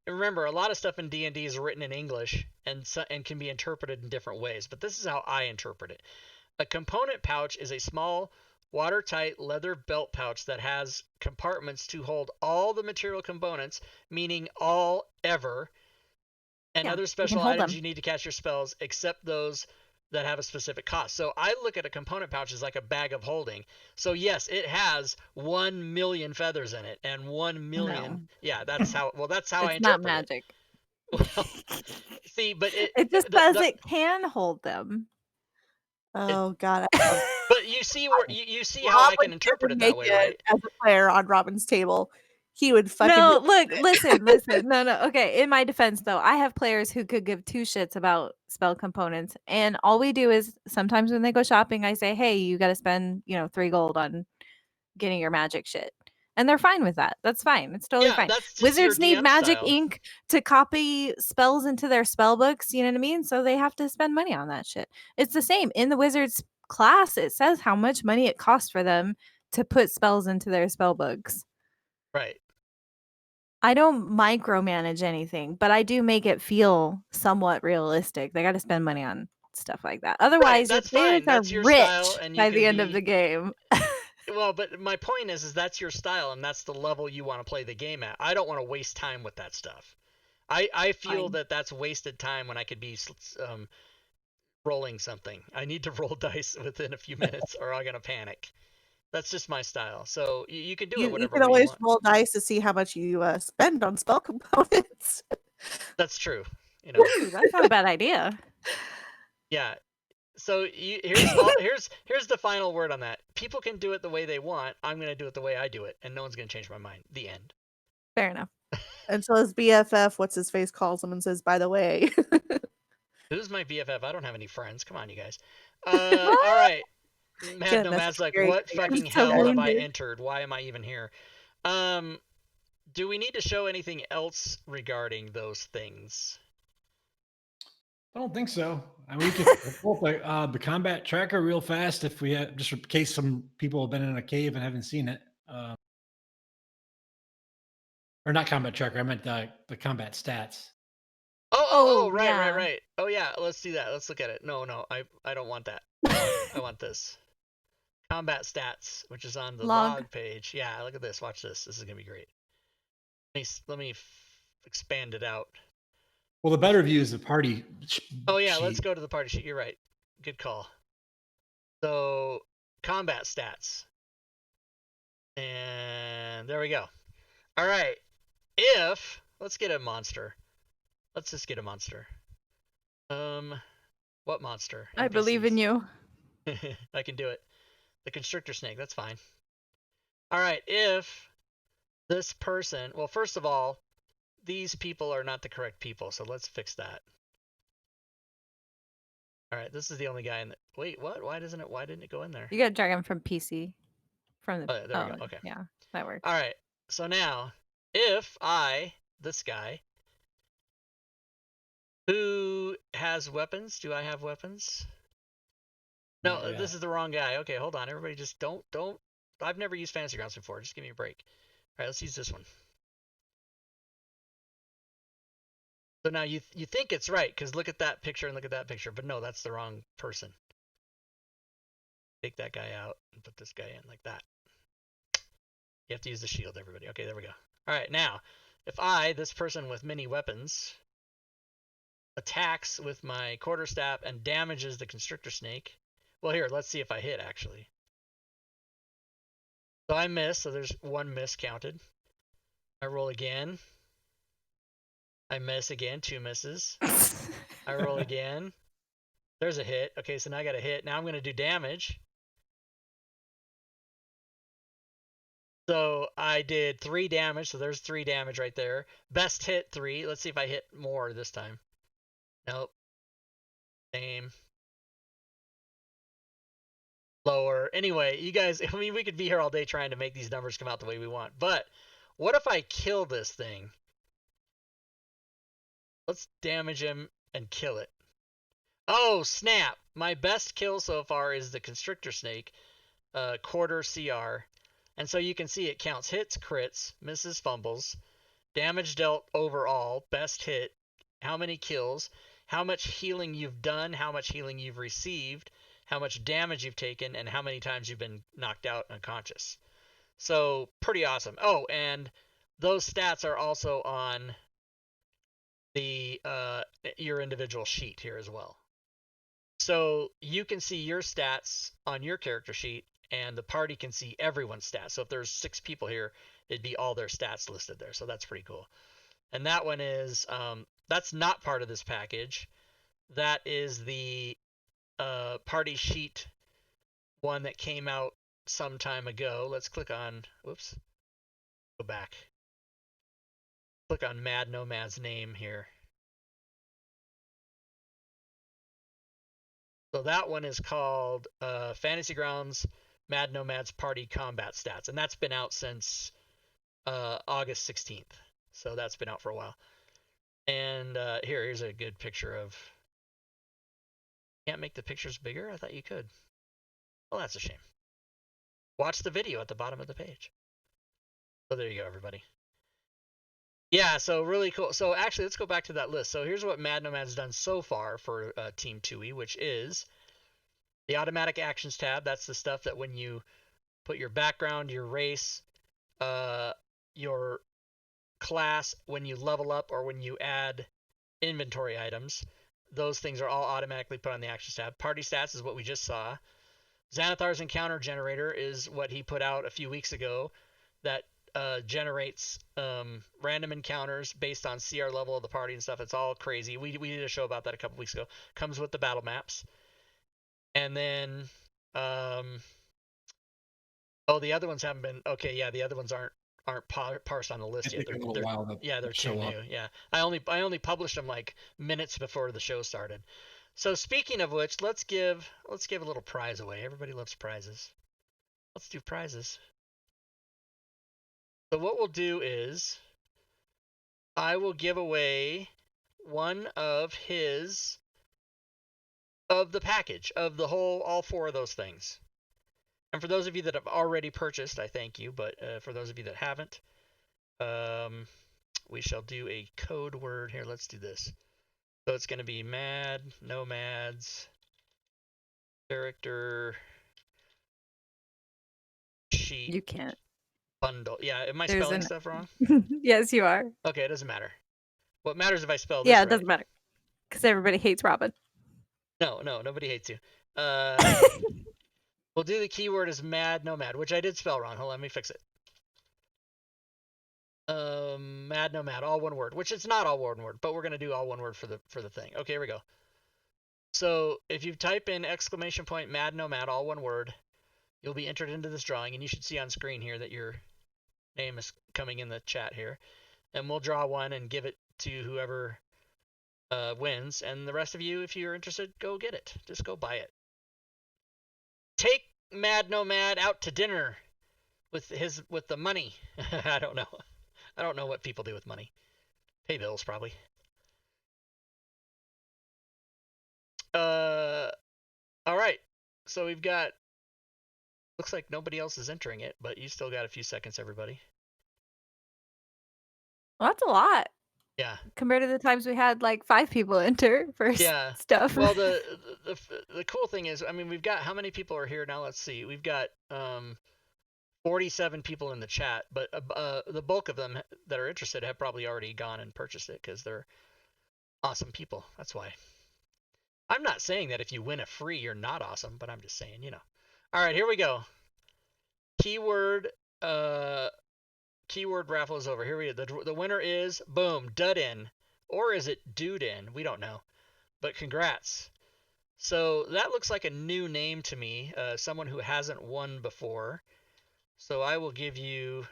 Remember, a lot of stuff in D&D is written in English and can be interpreted in different ways, but this is how I interpret it. A component pouch is a small, watertight leather belt pouch that has compartments to hold all the material components, meaning all ever, and Yeah, other you can special hold items them. you need to cast your spells, except those that have a specific cost. So I look at a component pouch as like a bag of holding. So yes, it has 1 million feathers in it, and 1 million. No. Yeah, that's how. Well, that's how I It's not interpret magic. it. Well, see, but It just says it can hold them. Oh God, I love But you see where you see how I Rob would can interpret never it that make way, it right? as a player on Robin's table. He would fucking No, look, listen. No. Okay, in my defense though, I have players who could give two shits about spell components, and all we do is sometimes when they go shopping, I say, "Hey, you got to spend 3 gold on getting your magic shit," and they're fine with that. That's fine. It's totally Yeah, fine. that's just Wizards your need DM magic style. ink to copy spells into their spell books. You know what I mean? So they have to spend money on that shit. It's the same in the wizards class. It says how much money it costs for them to put spells into their spell books. Right. I don't micromanage anything, but I do make it feel somewhat realistic. They got to spend money on stuff like that. Otherwise, your That's players fine. are That's your rich style, and you by can the end of be. the game. Well, but my point is that's your style, and that's the level you want to play the game at. I don't want to waste time with that stuff. I feel Fine. that that's wasted time when I could be rolling something. I need to roll dice within a few minutes, or I'm gonna panic. That's just my style. So you can do it you whatever can way you always want. roll dice to see how much you spend on spell components. That's true. Ooh, that's not a bad idea. Yeah. So here's the final word on that. People can do it the way they want. I'm gonna do it the way I do it, and no one's gonna change my mind. The end. Fair enough. Until his BFF, what's his face, calls him and says, "By the way." Who's my BFF? I don't have any friends. Come on, you guys. All right. Mad Nomad's like, Unnecessary what thing. I'm fucking so hell have I wounded. entered? Why am I even here? Do we need to show anything else regarding those things? I don't think so. I mean, we could pull up the combat tracker real fast if we had, just in case some people have been in a cave and haven't seen it. Or not combat tracker. I meant the combat stats. Oh, yeah. right. Oh yeah, let's do that. Let's look at it. No, I don't want that. I want this. Combat stats, which is on the log page. Yeah, look at this. Watch this. This is gonna be great. Let me expand it out. Well, the better view is the party. Oh yeah, sheet. let's go to the party sheet. You're right. Good call. So combat stats, and there we go. All right. Let's get a monster. Let's just get a monster. What monster? I believe in you. I can do it. The constrictor snake, that's fine. All right, if this person, well, first of all, these people are not the correct people, so let's fix that. All right, this is the only guy in the, wait, what? Why didn't it go in there? You got to drag him from PC. From the. Oh, there we go. Okay. Yeah, that works. All right. So now, if this guy, Who has weapons? Do I have weapons? No, Not this yet. is the wrong guy. Okay, hold on. Everybody just don't. I've never used Fantasy Grounds before. Just give me a break. All right, let's use this one. So now you think it's right, because look at that picture and look at that picture. But no, that's the wrong person. Take that guy out and put this guy in like that. You have to use the shield, everybody. Okay, there we go. All right, now, if I, this person with many weapons, attacks with my quarterstaff and damages the constrictor snake. Well, here, let's see if I hit, actually. So I miss, so there's one miss counted. I roll again. I miss again, 2 misses. I roll again. There's a hit. Okay, so now I got a hit. Now I'm going to do damage. So I did 3 damage, so there's 3 damage right there. Best hit 3. Let's see if I hit more this time. Nope. Same. Lower. Anyway, you guys, I mean, we could be here all day trying to make these numbers come out the way we want. But what if I kill this thing? Let's damage him and kill it. Oh, snap. My best kill so far is the constrictor snake. Quarter CR. And so you can see it counts hits, crits, misses, fumbles, damage dealt overall, best hit, how many kills, how much healing you've done, how much healing you've received, how much damage you've taken, and how many times you've been knocked out unconscious. So pretty awesome. Oh, and those stats are also on the your individual sheet here as well. So you can see your stats on your character sheet, and the party can see everyone's stats. So if there's 6 people here, it'd be all their stats listed there. So that's pretty cool. And that one is, that's not part of this package. That is the party sheet one that came out some time ago. Let's click on, whoops, go back. Click on Mad Nomad's name here. So that one is called Fantasy Grounds Mad Nomad's Party Combat Stats. And that's been out since August 16th. So that's been out for a while. And here's a good picture of... Can't make the pictures bigger? I thought you could. Well, that's a shame. Watch the video at the bottom of the page. So there you go, everybody. Yeah, so really cool. So actually, let's go back to that list. So here's what Mad Nomad's done so far for Team 2E, which is the automatic actions tab. That's the stuff that when you put your background, your race, your class, when you level up, or when you add inventory items, those things are all automatically put on the actions tab. Party stats is what we just saw. Xanathar's encounter generator is what he put out a few weeks ago that generates random encounters based on CR level of the party and stuff. It's all crazy. We did a show about that a couple weeks ago. Comes with the battle maps. And then, oh, the other ones haven't been, okay, yeah, the other ones aren't parsed on the list yet. They're they're too new. Yeah, I only published them like minutes before the show started. So speaking of which, let's give a little prize away. Everybody loves prizes. Let's do prizes. So what we'll do is I will give away one of the package of the whole, all 4 of those things. And for those of you that have already purchased, I thank you. But for those of you that haven't, we shall do a code word here. Let's do this. So it's going to be Mad Nomads character sheet. You can't. Bundle. Yeah, am I There's spelling stuff wrong? Yes, you are. Okay, it doesn't matter. What matters if I spell this Yeah, it right. doesn't matter. Because everybody hates Robin. No, nobody hates you. We'll do the keyword as Mad Nomad, which I did spell wrong. Hold on, let me fix it. Mad Nomad, all one word, which it's not all one word, but we're gonna do all one word for the thing. Okay, here we go. So if you type in exclamation point Mad Nomad, all one word, you'll be entered into this drawing, and you should see on screen here that your name is coming in the chat here, and we'll draw one and give it to whoever wins, and the rest of you, if you're interested, go get it. Just go buy it. Take Mad Nomad out to dinner with the money. I don't know what people do with money. Pay bills, probably. All right. So we've got. Looks like nobody else is entering it, but you still got a few seconds, everybody. Well, that's a lot Yeah. compared to the times we had like 5 people enter for Yeah. stuff. Well, the cool thing is, I mean, we've got how many people are here now? Let's see. We've got 47 people in the chat, but the bulk of them that are interested have probably already gone and purchased it because they're awesome people. That's why. I'm not saying that if you win a free, you're not awesome, but I'm just saying, you know. All right, here we go. Keyword raffle is over. Here we go. The winner is, boom, Dudin. Or is it Dudin? We don't know. But congrats. So that looks like a new name to me, someone who hasn't won before. So I will give you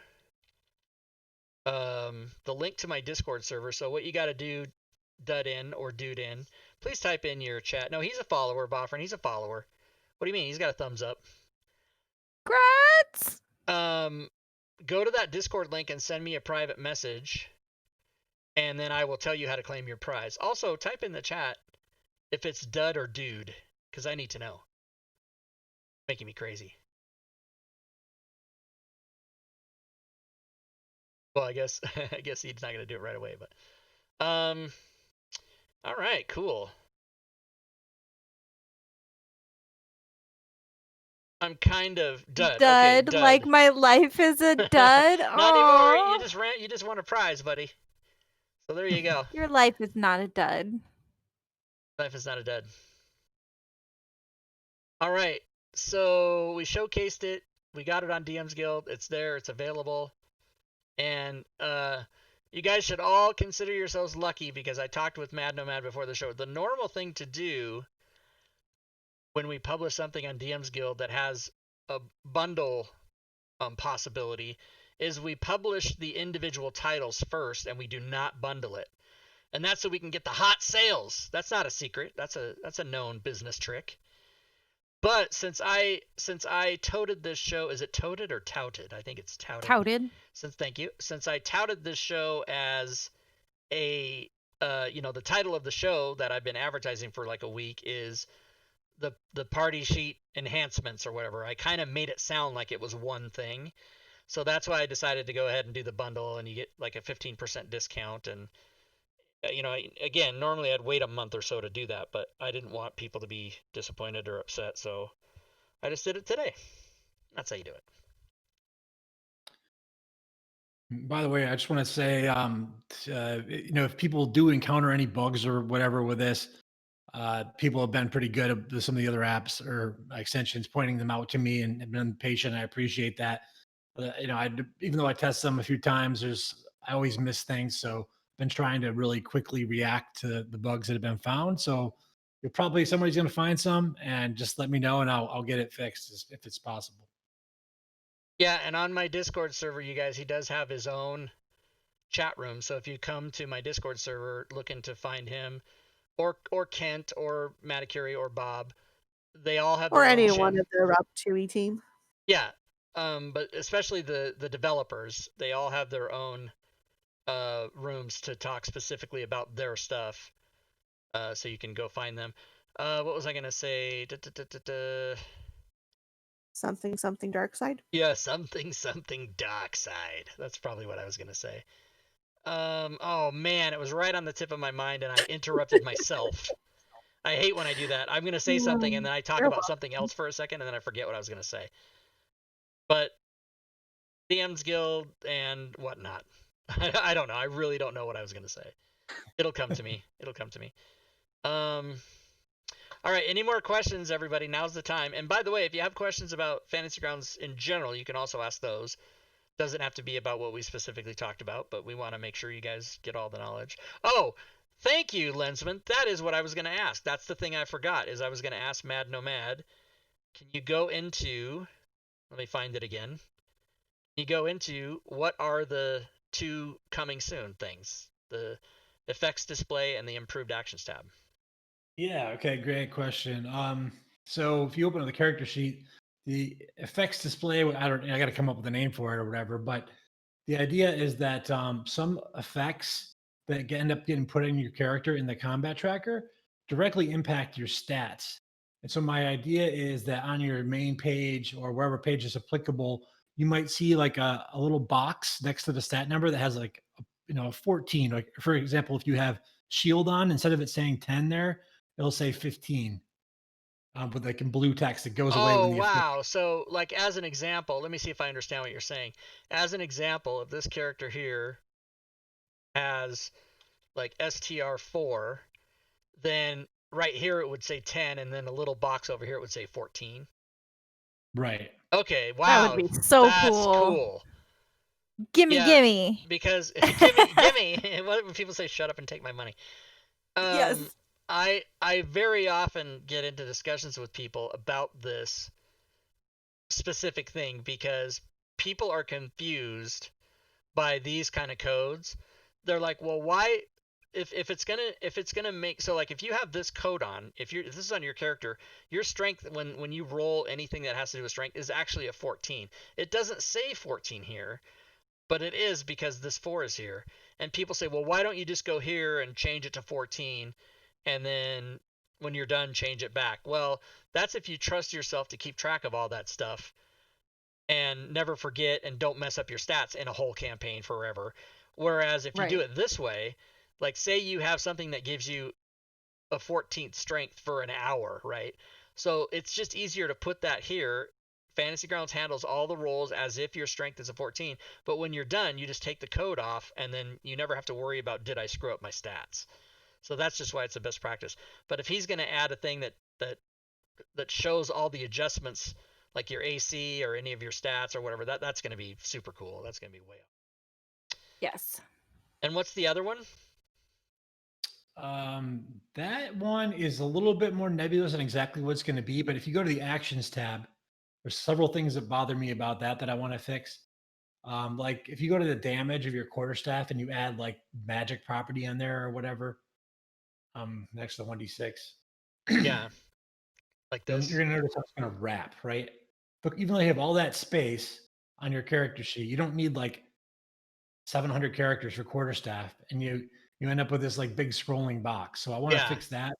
the link to my Discord server. So what you got to do, Dudin or Dudin, please type in your chat. No, he's a follower, Boffrin. He's a follower. What do you mean? He's got a thumbs up. Congrats! Go to that Discord link and send me a private message, and then I will tell you how to claim your prize. Also, type in the chat if it's Dud or Dude, because I need to know. Making me crazy. Well, I guess he's not gonna do it right away, but all right, cool. I'm kind of dud. Okay, dud. Like my life is a dud. Not anymore. You just won a prize, buddy. So there you go. Your life is not a dud. Life is not a dud. All right. So we showcased it. We got it on DM's Guild. It's there. It's available. And you guys should all consider yourselves lucky because I talked with Mad Nomad before the show. The normal thing to do when we publish something on DM's Guild that has a bundle possibility is we publish the individual titles first and we do not bundle it. And that's so we can get the hot sales. That's not a secret. That's a known business trick. But since I touted this show, is it toted or touted? I think it's touted. Touted. Thank you. Since I touted this show as a the title of the show that I've been advertising for like a week is the party sheet enhancements or whatever. I kind of made it sound like it was one thing. So that's why I decided to go ahead and do the bundle, and you get like a 15% discount. And again, normally I'd wait a month or so to do that, but I didn't want people to be disappointed or upset, so I just did it today. That's how you do it. By the way, I just want to say, if people do encounter any bugs or whatever with this, people have been pretty good at some of the other apps or extensions pointing them out to me and have been patient. I appreciate that. Even though I test them a few times, I always miss things. So I've been trying to really quickly react to the bugs that have been found. So somebody's going to find some, and just let me know and I'll get it fixed if it's possible. Yeah, and on my Discord server, you guys, he does have his own chat room. So if you come to my Discord server looking to find him, or Kent, or Maticuri, or Bob, they all have or their any own one of the Rob Chewy team. Yeah, but especially the developers, they all have their own rooms to talk specifically about their stuff. So you can go find them. What was I gonna say? Something dark side. Yeah, something dark side. That's probably what I was gonna say. Oh man, it was right on the tip of my mind and I interrupted myself. I hate when I do that. I'm gonna say something and then I talk about something else for a second and then I forget what I was gonna say. But DM's Guild and whatnot. I don't know. I really don't know what I was gonna say. It'll come to me. All right, any more questions, everybody? Now's the time. And by the way, if you have questions about Fantasy Grounds in general, you can also ask those. Doesn't have to be about what we specifically talked about, but we want to make sure you guys get all the knowledge. Oh, thank you, Lensman. That is what I was going to ask. That's the thing I forgot, is I was going to ask Mad Nomad, can you go into, let me find it again. Can you go into what are the 2 coming soon things? The effects display and the improved actions tab. Yeah, okay, great question. So if you open up the character sheet, the effects display, I got to come up with a name for it or whatever, but the idea is that some effects that end up getting put in your character in the combat tracker, directly impact your stats. And so my idea is that on your main page or wherever page is applicable, you might see like a little box next to the stat number that has like a 14. Like for example, if you have shield on, instead of it saying 10 there, it'll say 15. But like in blue text, it goes away when Oh, the effect. wow. So, like, as an example, let me see if I understand what you're saying. As an example, if this character here has like STR4, then right here it would say 10, and then a little box over here it would say 14. Right. Okay, That wow. would be so That's cool. cool. Gimme, Yeah, gimme. Because gimme. What when people say shut up and take my money? Yes. I very often get into discussions with people about this specific thing because people are confused by these kind of codes. They're like, well, why if it's gonna make so like if you have this code on, if this is on your character, your strength when you roll anything that has to do with strength is actually a 14. It doesn't say 14 here, but it is because this 4 is here. And people say, well, why don't you just go here and change it to 14 and then when you're done change it back? Well, that's if you trust yourself to keep track of all that stuff and never forget and don't mess up your stats in a whole campaign forever. Whereas if you do Right. it this way, like say you have something that gives you a 14th strength for an hour, right? So it's just easier to put that here. Fantasy Grounds handles all the rolls as if your strength is a 14, but when you're done, you just take the code off and then you never have to worry about did I screw up my stats. So that's just why it's the best practice. But if he's going to add a thing that shows all the adjustments like your AC or any of your stats or whatever, that's going to be super cool. That's going to be way up. Yes. And what's the other one? That one is a little bit more nebulous on exactly what it's going to be. But if you go to the actions tab, there's several things that bother me about that I want to fix. Like if you go to the damage of your quarterstaff and you add like magic property in there or whatever, next to the 1d6. Yeah. Like You're this. going to notice how it's going to wrap, right? But even though you have all that space on your character sheet, you don't need like 700 characters for quarterstaff, and you end up with this like big scrolling box. So I want to Yeah. fix that.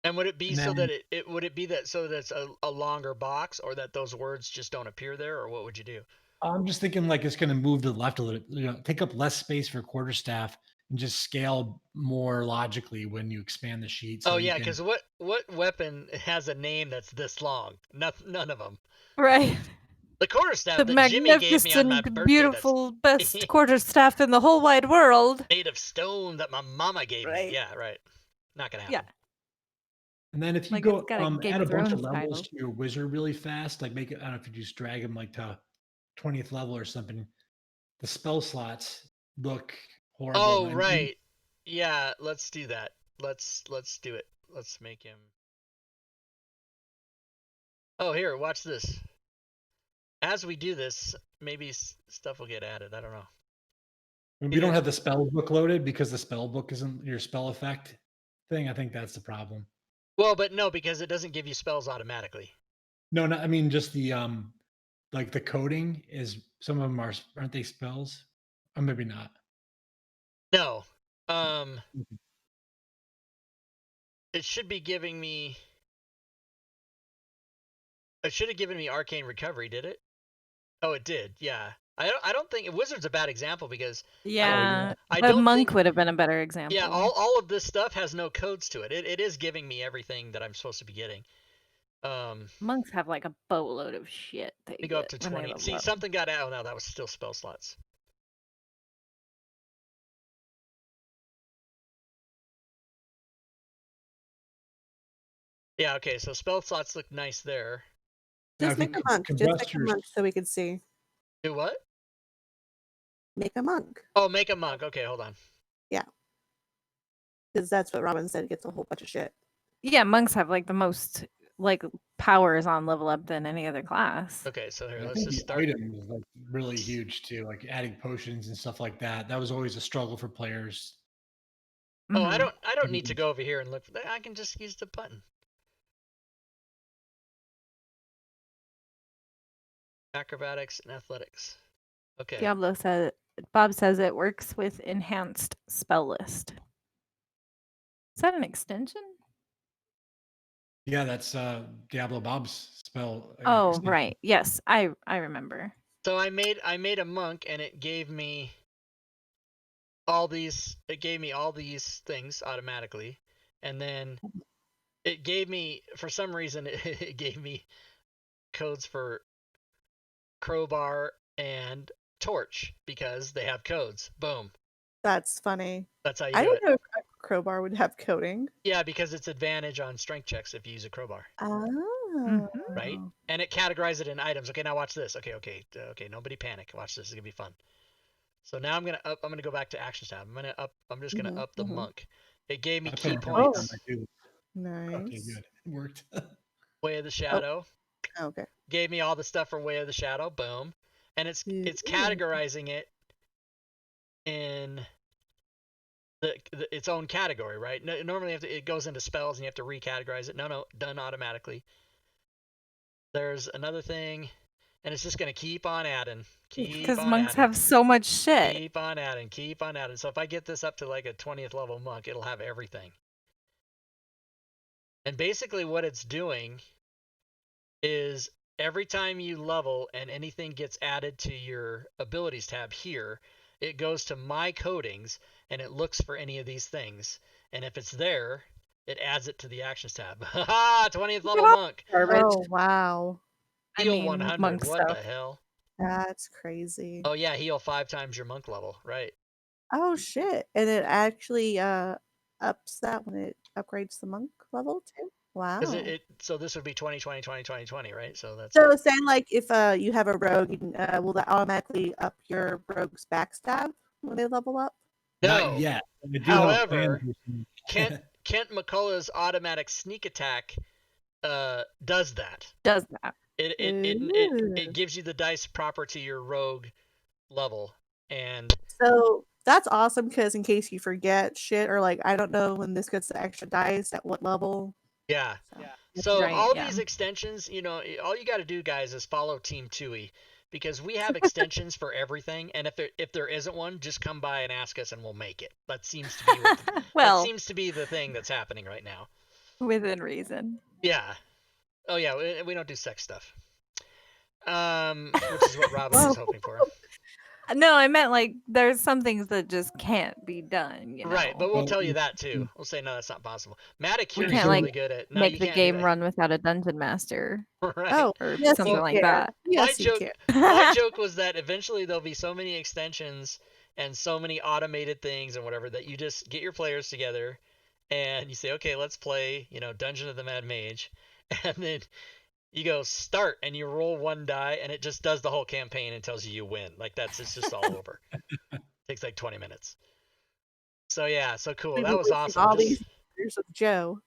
And would it be And so then- that it would it be that so that it's a longer box or that those words just don't appear there, or what would you do? I'm just thinking like it's going to move to the left a little, take up less space for quarterstaff and just scale more logically when you expand the sheet. So Oh you yeah, can- because what weapon has a name that's this long? None of them. Right. The quarterstaff The that Jimmy gave me on my magnificent, birthday beautiful, best quarterstaff in the whole wide world. that's made of stone that my mama gave me. Right. Yeah, right. Not gonna happen. Yeah. And then if you Like, go it's got a Game add a of bunch of Thrones levels title. to your wizard really fast, like make it, I don't know if you just drag them like to 20th level or something, the spell slots look horrible. Oh And right. Yeah, let's do that. Let's do it. Let's make him. Oh here, watch this. As we do this, maybe stuff will get added. I don't know. we don't have the spell book loaded because the spell book isn't your spell effect thing. I think that's the problem. Well, but no, because it doesn't give you spells automatically. No, I mean just the like the coding is some of them aren't they spells? Or maybe not. No. It should be giving me. It should have given me Arcane Recovery, did it? Oh, it did. Yeah. I don't think Wizard's a bad example because Yeah. I But don't Monk think- would have been a better example. yeah, all of this stuff has no codes to it. It is giving me everything that I'm supposed to be getting. Monks have like a boatload of shit. Let me go up to 20. See, something got out. Oh, no, that was still spell slots. Yeah, okay, so spell slots look nice there. Now, Just if you make a monk. Just compress make a your- monk so we could see. Do what? Make a monk. Oh, make a monk. Okay, hold on. Because that's what Robin said, gets a whole bunch of shit. Yeah, monks have like the most like powers on level up than any other class. Okay, so here, I let's think just the start. item is like really huge too, like adding potions and stuff like that. That was always a struggle for players. Oh, I Mhm. don't need to go over here and look for that. I can just use the button. Acrobatics and athletics. Okay. Bob says it works with enhanced spell list. Is that an extension? Yeah, that's Diablo Bob's spell. Oh, extension. right. Yes, I remember. So I made a monk, and it gave me all these. It gave me all these things automatically, and then it gave me, for some reason, it gave me codes for crowbar and torch because they have codes. Boom. That's funny. That's how you I do didn't it. know a crowbar would have coding. Yeah, because it's advantage on strength checks if you use a crowbar, Oh. right? And it categorizes it in items. Okay, now watch this. Okay. Nobody panic. Watch this. It's gonna be fun. So now I'm gonna go back to actions tab. I'm just gonna up the monk. It gave me I key put it on points. my too. Nice. Okay, good. It worked. Way of the Shadow. Okay. Gave me all the stuff for Way of the Shadow. Boom. And it's Ooh. categorizing it in its own category, right? Normally it goes into spells and you have to recategorize it. No, done automatically. There's another thing, and it's just gonna keep on adding. Because monks have so much shit. Keep on adding. So if I get this up to like a 20th level monk, it'll have everything. And basically what it's doing is every time you level and anything gets added to your abilities tab here, it goes to my codings and it looks for any of these things. And if it's there, it adds it to the actions tab. Haha, 20th level monk. Oh, wow. Heal 100. monk What stuff. the hell? That's crazy. Oh yeah, heal 5 times your monk level. Right. Oh, shit. And it actually ups that when it upgrades the monk level too? Wow. Because so this would be 2020, 2020, 2020, right? So that's So say like if you have a rogue, will that automatically up your rogue's backstab when they level up? no. Not yet. I do have However, plans. Kent McCullough's automatic sneak attack does that. Does that. It gives you the dice proper to your rogue level. And So that's awesome because in case you forget shit or like I don't know when this gets the extra dice at what level. yeah. So. So Right, all yeah. these extensions, all you got to do, guys, is follow Team Tui, because we have extensions for everything. And if there isn't one, just come by and ask us, and we'll make it. That seems to be Well, that seems to be the thing that's happening right now. within reason. Yeah. Oh yeah, we don't do sex stuff. Which is what Robin was hoping for. No, I meant like there's some things that just can't be done. Right, but we'll Well, tell you that too. We'll say no, that's not possible. Maticure is can't, really like, good at no, make you the can't do game that. run without a dungeon master Right. Oh, or yes, something you like can. that. Yes, My you joke- can. My joke was that eventually there'll be so many extensions and so many automated things and whatever that you just get your players together and you say, okay, let's play, Dungeon of the Mad Mage, and then you go start and you roll one die and it just does the whole campaign and tells you win. Like it's just all over. Takes like 20 minutes. So yeah, so cool. We've That been was wasting awesome. all these years with Joe.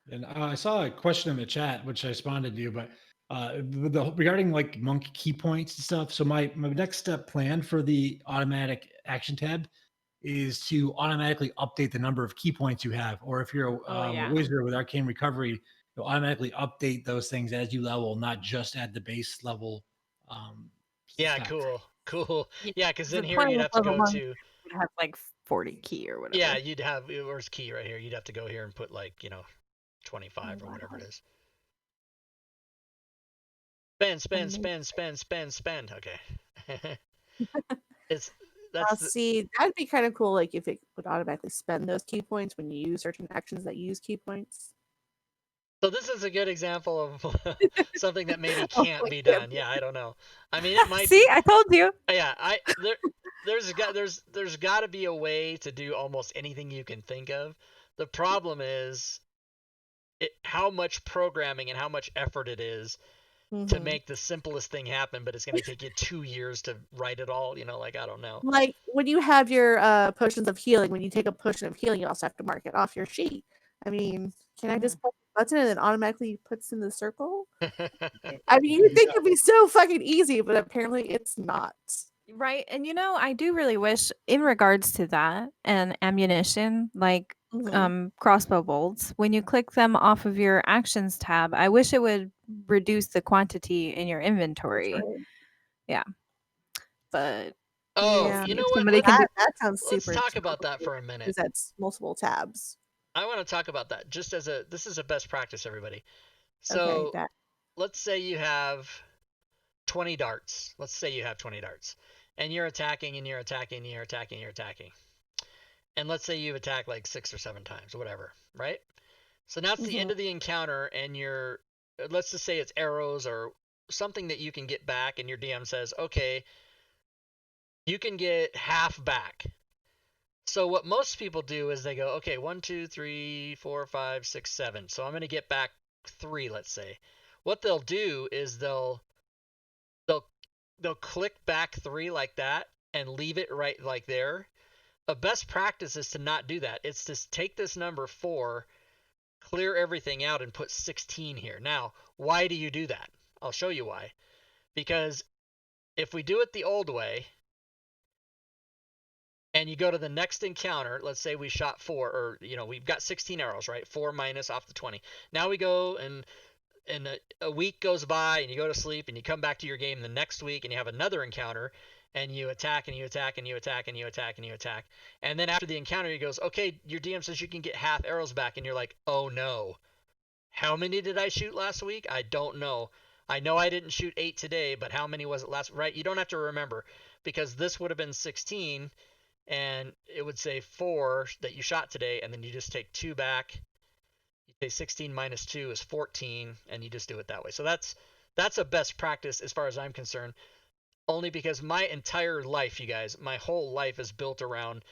And I saw a question in the chat, which I responded to, but regarding like monk key points and stuff. So my next step plan for the automatic action tab is to automatically update the number of key points you have. Or if you're a wizard with Arcane Recovery, you'll automatically update those things as you level, not just at the base level. Yeah, stats. cool. Yeah, because then The here you'd 20th have to go level to. Would have like 40 key or whatever. Yeah, you'd have. Where's key right here? You'd have to go here and put 25 or whatever it is. Spend. Okay. See, that'd be kind of cool. Like if it would automatically spend those key points when you use certain actions that use key points. So this is a good example of something that maybe can't be done. Yeah, I don't know. I mean, it might. See, I told you. Yeah, there's got to be a way to do almost anything you can think of. The problem is how much programming and how much effort it is to make the simplest thing happen, but it's going to take you 2 years to write it all. I don't know. Like when you have your potions of healing, when you take a potion of healing, you also have to mark it off your sheet. I mean, can I just press the button and it automatically puts in the circle? I mean, you think it'd be so fucking easy, but apparently it's not. Right. And I do really wish in regards to that and ammunition, like crossbow bolts, when you click them off of your actions tab, I wish it would reduce the quantity in your inventory. Right. Yeah. But oh, Yeah. you know what? somebody can That sounds Let's super. talk about that for a minute. Because that's multiple tabs. I want to talk about that just as this is a best practice, everybody. Okay, So that. let's say you have 20 darts. Let's say you have 20 darts, and you're attacking and you're attacking and you're attacking and you're attacking. And let's say you've attacked like 6 or 7 times, whatever, right? So now it's the end Mhm. of the encounter, and let's just say it's arrows or something that you can get back, and your DM says, okay, you can get half back. So what most people do is they go, okay, 1, 2, 3, 4, 5, 6, 7. So I'm going to get back 3, let's say. What they'll do is they'll click back 3 like that and leave it right like there. A best practice is to not do that. It's to take this number 4, clear everything out, and put 16 here. Now, why do you do that? I'll show you why. Because if we do it the old way, and you go to the next encounter, let's say we shot 4, or we've got 16 arrows, right? 4 minus off the 20. Now we go and a week goes by and you go to sleep and you come back to your game the next week and you have another encounter and you attack and you attack and you attack and you attack and you attack. And then after the encounter he goes, okay, your DM says you can get half arrows back, and you're like, oh no. How many did I shoot last week? I don't know. I know I didn't shoot 8 today, but how many was it last, right? You don't have to remember, because this would have been 16 and it would say 4 that you shot today, and then you just take 2 back. You say 16 minus 2 is 14, and you just do it that way. So that's a best practice as far as I'm concerned, only because my entire life, you guys, my whole life is built around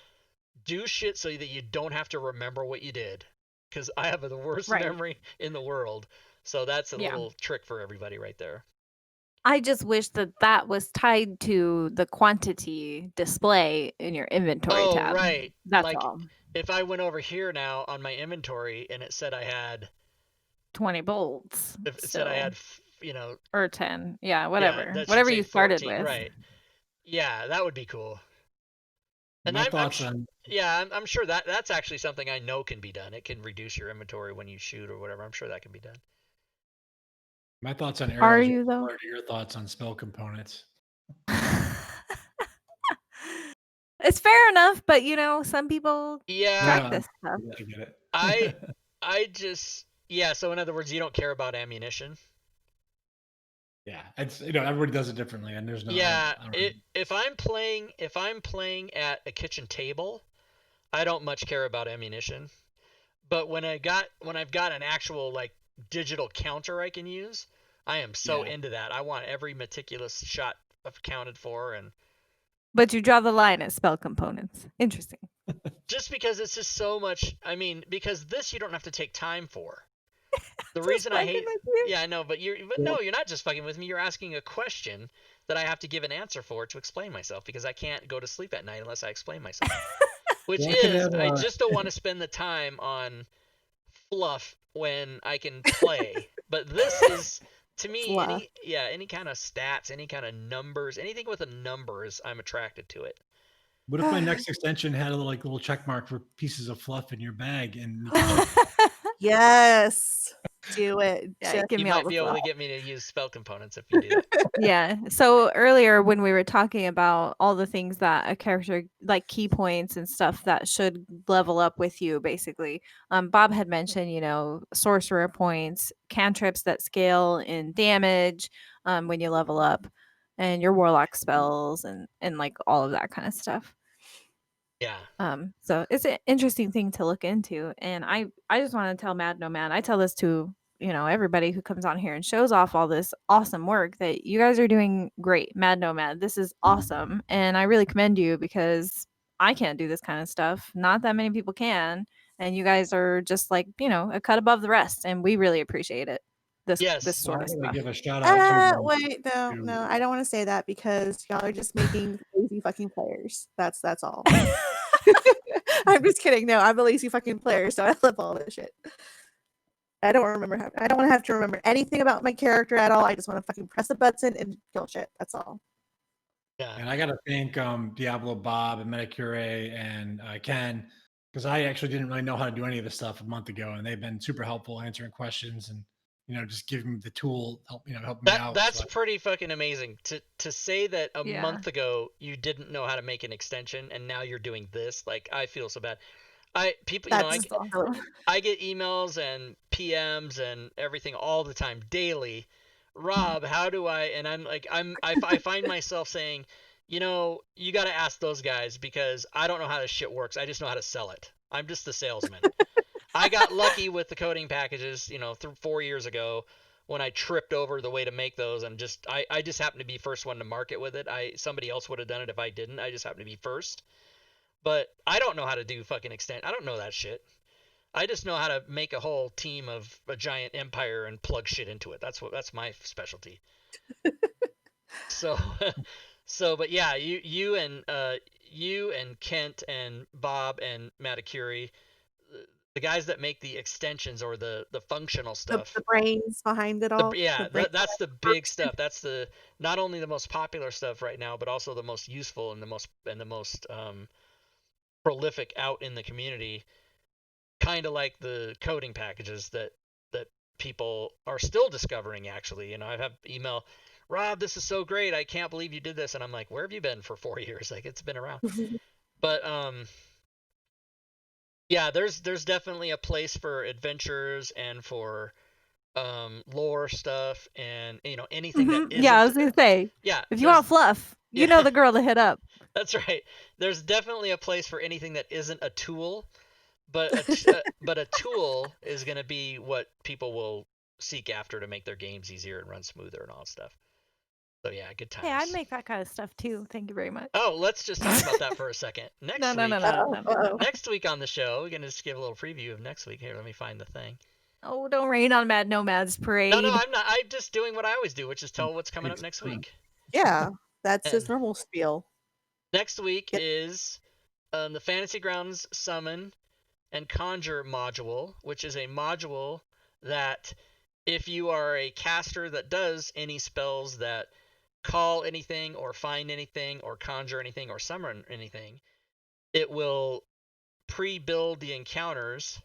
do shit so that you don't have to remember what you did, because I have the worst Right. memory in the world. So that's a Yeah. little trick for everybody right there. I just wish that was tied to the quantity display in your inventory Oh, tab. right. That's Like, all. if I went over here now on my inventory and it said I had, 20 bolts. if it said I had, or 10. Yeah, yeah, whatever. that should Whatever say you started 14, with. right? Yeah, that would be cool. And My I'm thoughts on I'm sure that's actually something I know can be done. It can reduce your inventory when you shoot or whatever. I'm sure that can be done. arrows Are you, though? similar to your thoughts on spell components. It's fair enough, but some people Yeah, track this stuff. I get it. I just, yeah. So in other words, you don't care about ammunition. Yeah, it's everybody does it differently, and there's no. Yeah, I don't- if I'm playing at a kitchen table, I don't much care about ammunition. But when I've got an actual like digital counter I can use, I am so Yeah. into that. I want every meticulous shot accounted for, and But you draw the line at spell components. Interesting. just because it's just so much. I mean, because this you don't have to take time for. The Just reason I fucking hate, with you. yeah, I know, but no, you're not just fucking with me. You're asking a question that I have to give an answer for to explain myself, because I can't go to sleep at night unless I explain myself. Which Well, I could is, have, I just don't want to spend the time on fluff when I can play. But this is, to me, Fluff. any kind of stats, any kind of numbers, anything with a number I'm attracted to it. What if my next extension had a little check mark for pieces of fluff in your bag, and you can check Yes. Do it. Yeah, Just- give You me all might the be able to fluff. get me to use spell components if you do that. Yeah. So earlier when we were talking about all the things that a character, like key points and stuff that should level up with you, basically, Bob had mentioned, sorcerer points, cantrips that scale in damage when you level up, and your warlock spells and like all of that kind of stuff. Yeah. So it's an interesting thing to look into, and I just want to tell Mad Nomad. I tell this to everybody who comes on here and shows off all this awesome work, that you guys are doing great. Mad Nomad, this is awesome, and I really commend you, because I can't do this kind of stuff. Not that many people can, and you guys are just like a cut above the rest, and we really appreciate it. This Yes. sort of I'm gonna stuff. give a shout out to wait, no, to- no, I don't want to say that, because y'all are just making lazy fucking players. That's all. I'm just kidding. No, I'm a lazy fucking player, so I love all this shit. I don't want to have to remember anything about my character at all. I just want to fucking press a button and kill shit. That's all. Yeah. And I got to thank Diablo Bob and Metacure and Ken, because I actually didn't really know how to do any of this stuff a month ago, and they've been super helpful answering questions and just giving me the tool, help me out. That's So, pretty fucking amazing. To say that a Yeah. month ago you didn't know how to make an extension and now you're doing this, like, I feel so bad. People, That's just awesome. I get emails and PMs and everything all the time, daily. Rob, how do I? And I'm like, I find myself saying, you got to ask those guys because I don't know how this shit works. I just know how to sell it. I'm just the salesman. I got lucky with the coding packages, 4 years ago when I tripped over the way to make those, and I just happened to be first one to market with it. Somebody else would have done it if I didn't. I just happened to be first. But I don't know how to do fucking extend. I don't know that shit. I just know how to make a whole team of a giant empire and plug shit into it. That's my specialty. So, but yeah, you and Kent and Bob and Matakuri, the guys that make the extensions or the functional stuff. The brains behind it all. That's the big stuff. That's not only the most popular stuff right now, but also the most useful and the most prolific out in the community. Kind of like the coding packages that people are still discovering. Actually, I've had email, Rob, this is so great. I can't believe you did this, and I'm like, where have you been for 4 years? Like, it's been around. But yeah, there's definitely a place for adventures and for lore stuff and anything that isn't. Yeah, I was gonna say. Yeah, if you want fluff, you know the girl to hit up. That's right. There's definitely a place for anything that isn't a tool, but a tool is going to be what people will seek after to make their games easier and run smoother and all that stuff. So yeah, good times. Hey, I'd make that kind of stuff too. Thank you very much. Oh, let's just talk about that for a second. No. Next week on the show, we're going to just give a little preview of next week. Here, let me find the thing. Oh, don't rain on Mad Nomads Parade. No, I'm not. I'm just doing what I always do, which is tell what's coming up next week. Yeah, that's his normal spiel. Next week is the Fantasy Grounds Summon and Conjure module, which is a module that if you are a caster that does any spells that call anything or find anything or conjure anything or summon anything, it will pre-build the encounters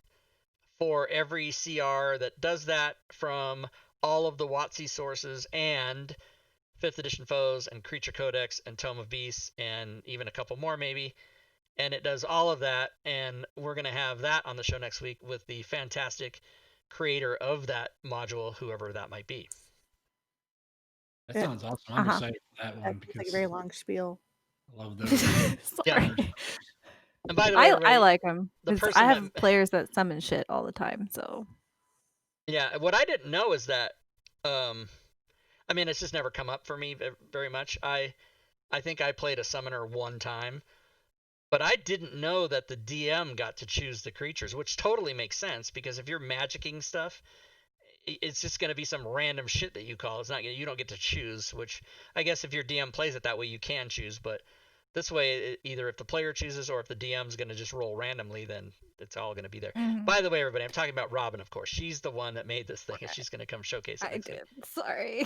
for every CR that does that from all of the WotC sources and 5th edition foes and Creature Codex and Tome of Beasts and even a couple more maybe. And it does all of that, and we're going to have that on the show next week with the fantastic creator of that module, whoever that might be. That sounds awesome. I'm excited for that one because it's like a very long spiel. I love those. Yeah. And by the way, I like them. I have players that summon shit all the time. So yeah, what I didn't know is that, I mean, it's just never come up for me very much. I think I played a summoner one time, but I didn't know that the DM got to choose the creatures, which totally makes sense because if you're magicking stuff, it's just going to be some random shit that you call. It's not you don't get to choose, which I guess if your DM plays it that way, you can choose. But this way, either if the player chooses or if the DM's going to just roll randomly, then it's all going to be there. Mm-hmm. By the way, everybody, I'm talking about Robin, of course. She's the one that made this thing, and she's going to come showcase it. I did. Sorry.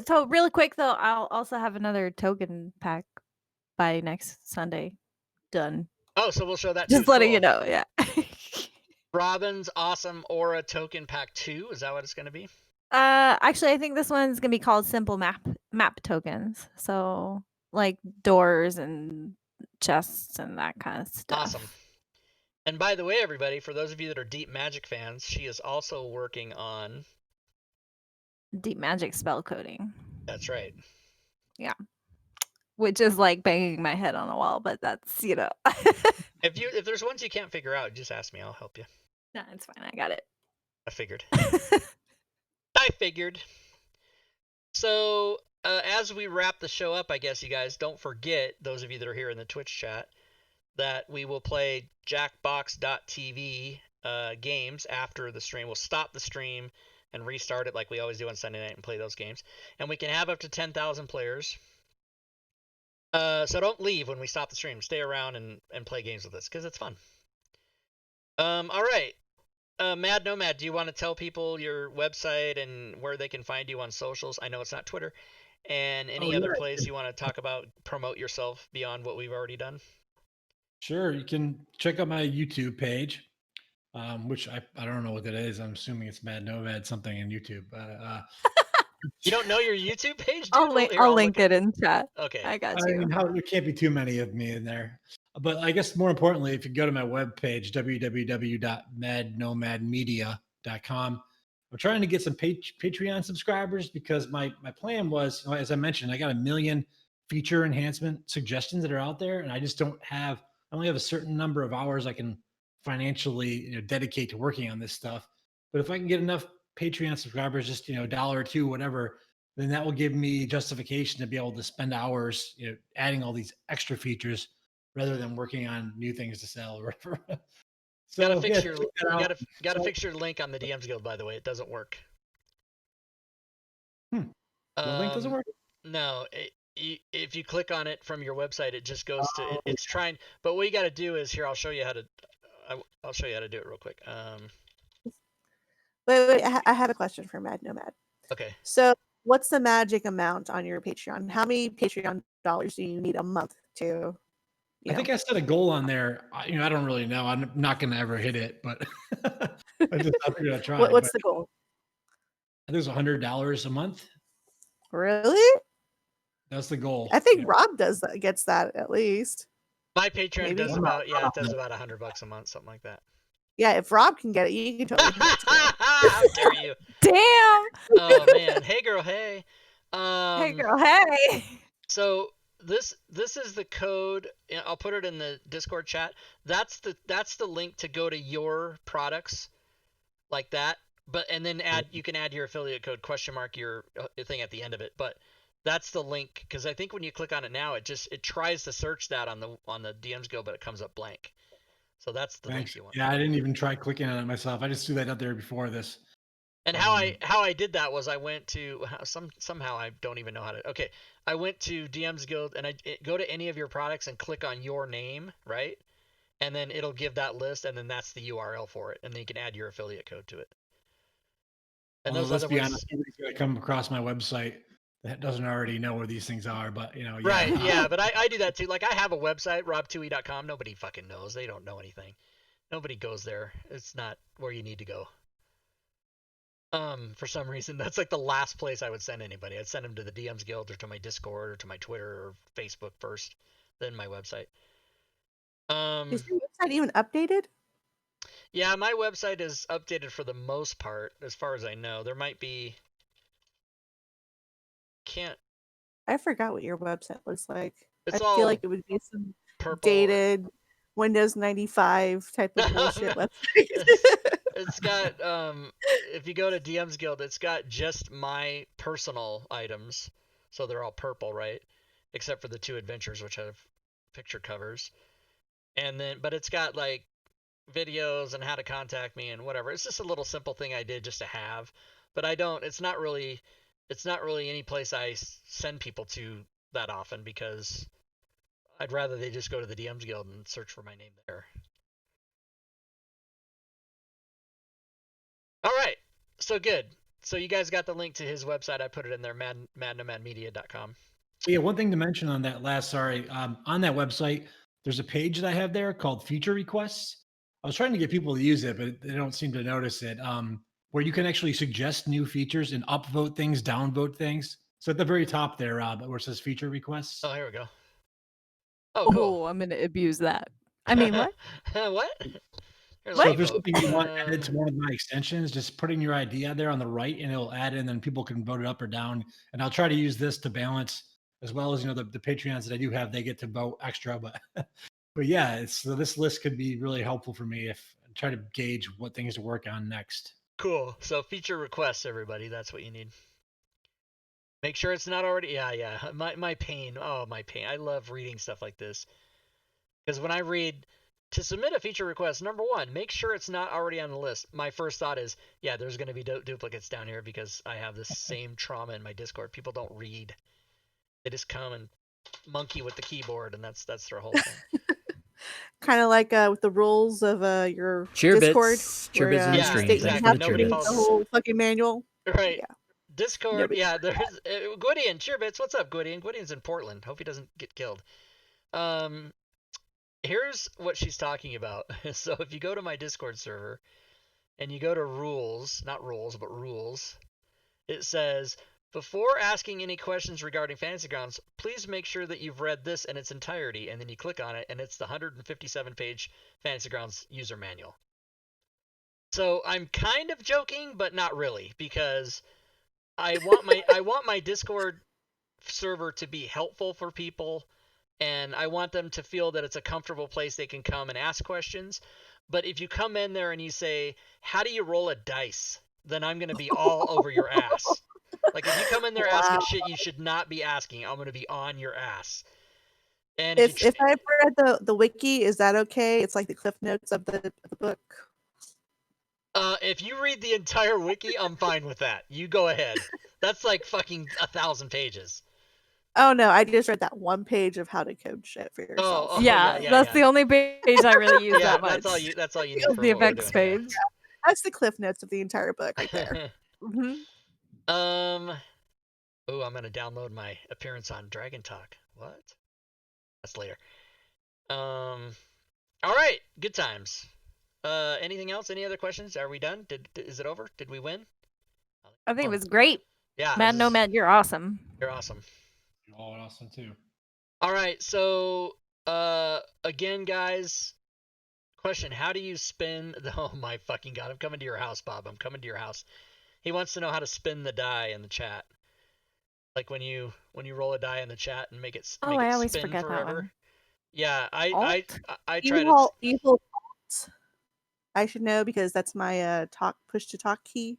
So really quick though, I'll also have another token pack by next Sunday. Done. Oh, so we'll show that. Just letting you know, yeah. Robin's Awesome Aura Token Pack 2. Is that what it's going to be? Actually, I think this one's gonna be called Simple Map Tokens. So like doors and chests and that kind of stuff. Awesome. And by the way, everybody, for those of you that are deep magic fans, she is also working on deep magic spell coding. That's right. Yeah. Which is like banging my head on a wall, but that's If there's ones you can't figure out, just ask me. I'll help you. No, it's fine. I got it. I figured. So as we wrap the show up, I guess you guys don't forget, those of you that are here in the Twitch chat, that we will play Jackbox.tv games after the stream. We'll stop the stream and restart it like we always do on Sunday night and play those games. And we can have up to 10,000 players. So don't leave when we stop the stream. Stay around and play games with us because it's fun. All right. Mad Nomad, do you want to tell people your website and where they can find you on socials? I know it's not Twitter. And any other place you want to talk about, promote yourself beyond what we've already done? Sure. You can check out my YouTube page, which I don't know what that is. I'm assuming it's Mad Nomad something in YouTube. You don't know your YouTube page, dude? I'll Well, link. here, I'll look link it in chat. Okay. I got I you. mean, there can't be too many of me in there. But I guess more importantly, if you go to my webpage, www.madnomadmedia.com, I'm trying to get some Patreon subscribers because my plan was, as I mentioned, I got a million feature enhancement suggestions that are out there, and I just don't have. I only have a certain number of hours I can financially dedicate to working on this stuff. But if I can get enough Patreon subscribers, just a dollar or two, whatever, then that will give me justification to be able to spend hours, adding all these extra features rather than working on new things to sell or whatever. So Gotta fix yeah, your check that out. gotta So- fix your link on the DMs Guild, by the way. It doesn't work. The link doesn't work. No, if you click on it from your website, it just goes to it's trying. But what you got to do is here. I'll show you how to. I'll show you how to do it real quick. Wait, I have a question for Mad Nomad. Okay. So, what's the magic amount on your Patreon? How many Patreon dollars do you need a month to? I think I set a goal on there. I don't really know. I'm not going to ever hit it, but I figured I'd try. What's the goal? I think it's $100 a month. Really? That's the goal. I think Rob gets that at least. My Patreon Maybe. does about it does about $100 a month, something like that. Yeah, if Rob can get it, you can totally get it too. How dare you? Damn. Oh man. Hey girl. Hey. Hey girl. Hey. So this is the code. I'll put it in the Discord chat. That's the link to go to your products, like that. But and then you can add your affiliate code # your thing at the end of it. But that's the link, because I think when you click on it now, it tries to search that on the DMs Guild, but it comes up blank. So that's the link you want. Yeah, I didn't even try clicking on it myself. I just threw that out there before this. And how I did that was I went to somehow I don't even know how to. Okay, I went to DMs Guild and I go to any of your products and click on your name, right? And then it'll give that list, and then that's the URL for it, and then you can add your affiliate code to it. And Well, those let's other be ones, honest, somebody's going to come across my website that doesn't already know where these things are, but yeah. right? Yeah, but I do that too. Like I have a website, rob2e.com. Nobody fucking knows. They don't know anything. Nobody goes there. It's not where you need to go. For some reason, that's like the last place I would send anybody. I'd send them to the DMs Guild or to my Discord or to my Twitter or Facebook first, then my website. Is your website even updated? Yeah, my website is updated for the most part, as far as I know. There might be. I forgot what your website looks like. It's I all feel like it would be some purple. dated Windows 95 type of bullshit website. It's got if you go to DMs Guild, it's got just my personal items, so they're all purple, right? Except for the 2 adventures, which have picture covers. And then, but it's got like videos and how to contact me and whatever. It's just a little simple thing I did just to have, but I don't. It's not really any place I send people to that often, because I'd rather they just go to the DMs Guild and search for my name there. All right, so good. So you guys got the link to his website. I put it in there, madnomadmedia.com. Yeah, one thing to mention on that on that website, there's a page that I have there called Feature Requests. I was trying to get people to use it, but they don't seem to notice it. Where you can actually suggest new features and upvote things, downvote things. So at the very top there, Rob, where it says Feature Requests. Oh, here we go. Oh, cool. Oh, I'm gonna abuse that. I mean, what? What? Here's So a if there's vote. something you want added to one of my extensions, just put in your idea there on the right, and it'll add in, and people can vote it up or down. And I'll try to use this to balance, as well as the Patreons that I do have, they get to vote extra. But but yeah, this list could be really helpful for me if I try to gauge what things to work on next. Cool. So feature requests, everybody. That's what you need. Make sure it's not already. Yeah. My pain. Oh, my pain. I love reading stuff like this, because when I read to submit a feature request, number 1, make sure it's not already on the list. My first thought is, yeah, there's going to be duplicates down here, because I have this same trauma in my Discord. People don't read. They just come and monkey with the keyboard, and that's their whole thing. Kind of like with the rules of your Cheerbits. Discord. Cheerbits in the Yeah, stream. exactly. Thanks for the Nobody cheerbits. follows the whole fucking manual. Right. Yeah. Discord. Nobody- Yeah, there's Gwydion. Cheerbits. What's up, Gwydion? Gwydion's in Portland. Hope he doesn't get killed. Here's what she's talking about. So if you go to my Discord server and you go to rules, not rules, but rules, it says Before asking any questions regarding Fantasy Grounds, please make sure that you've read this in its entirety, and then you click on it, and it's the 157-page Fantasy Grounds user manual. So I'm kind of joking, but not really, because I want my Discord server to be helpful for people, and I want them to feel that it's a comfortable place they can come and ask questions. But if you come in there and you say, "How do you roll a dice?" then I'm going to be all over your ass. Like, if you come in there asking shit you should not be asking, I'm going to be on your ass. And If I've read the wiki, is that okay? It's like the cliff notes of the book. If you read the entire wiki, I'm fine with that. You go ahead. That's like fucking 1,000 pages. Oh no, I just read that one page of how to code shit for yourself. Oh, yeah, yeah, that's yeah. the only page I really use Yeah, that much. that's all you need for the what we're effects doing here. page. That's the cliff notes of the entire book right there. Mm-hmm. Oh, I'm gonna download my appearance on Dragon Talk. What? That's later. All right, good times. Anything else? Any other questions? Are we done? Is it over? Did we win? I think it was great. Yeah. Mad Nomad, you're awesome. You're awesome. You're all awesome too. All right, so again, guys, question: how do you spin? Oh my fucking god! I'm coming to your house, Bob. I'm coming to your house. He wants to know how to spin the die in the chat. Like when you roll a die in the chat and make it. Oh, make I it always spin forget forever. that one. Yeah, I You try to. hold Alt. I should know because that's my push to talk key.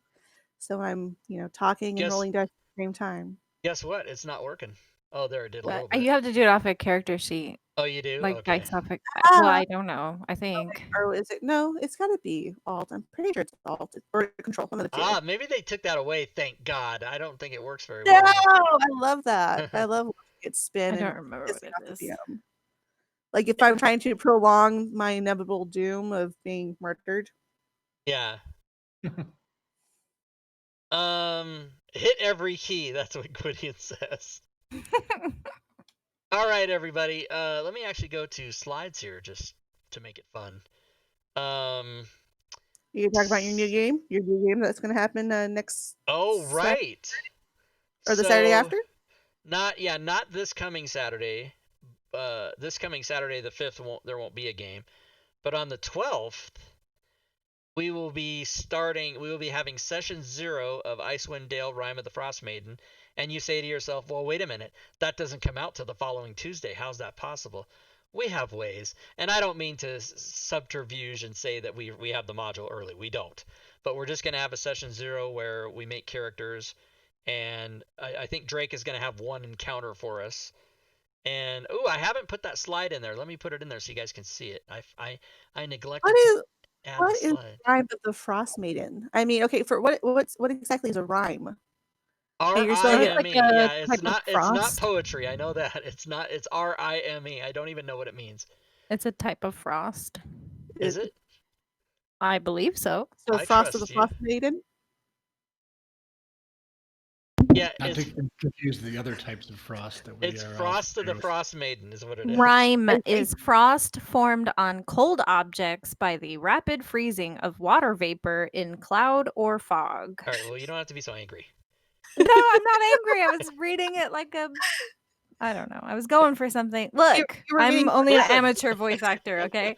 So I'm talking and rolling dice at the same time. Guess what? It's not working. Oh, there it did a little But bit. you have to do it off a character sheet. Oh, you do? Like Okay. dice off a. Well, I don't know. I think. Or is it? No, it's got to be Alt. I'm pretty sure it's Alt or Control. One of the two. Ah, maybe they took that away. Thank God. I don't think it works very No, well. I love that. I love watching it spin. I don't and remember what pissing it off the is. DM. Like if I'm trying to prolong my inevitable doom of being murdered. Yeah. Hit every key. That's what Gwydion says. All right, everybody. Let me actually go to slides here just to make it fun. You can talk about your new game. Your new game that's going to happen next. Oh, right. Or the Saturday after. Not this coming Saturday. This coming Saturday, the 5th, there won't be a game. But on the 12th, we will be having session 0 of Icewind Dale Rime of the Frost Maiden. And you say to yourself, well, wait a minute, that doesn't come out till the following Tuesday. How's that possible? We have ways. And I don't mean to subterfuge and say that we have the module early. We don't. But we're just going to have a session 0 where we make characters. And I think Drake is going to have one encounter for us. And, I haven't put that slide in there. Let me put it in there so you guys can see it. I neglected to add What the is slide. Rime of the Frost Maiden? I mean, okay, for what exactly is a rhyme? R-I-M-E. Yeah, it's not frost. poetry. I know that. It's R-I-M-E. I don't even know what it means. It's a type of frost. Is it? I believe so. So I Frost of the trust you. Frost Maiden? Yeah, Not to confuse the other types of frost that we it's are. Frost of the Frost Maiden is what it is. Rime is frost formed on cold objects by the rapid freezing of water vapor in cloud or fog. All right, well, you don't have to be so angry. No, I'm not angry. I was reading it like I don't know. I was going for something. Look, you were I'm being only an listen. amateur voice actor, okay?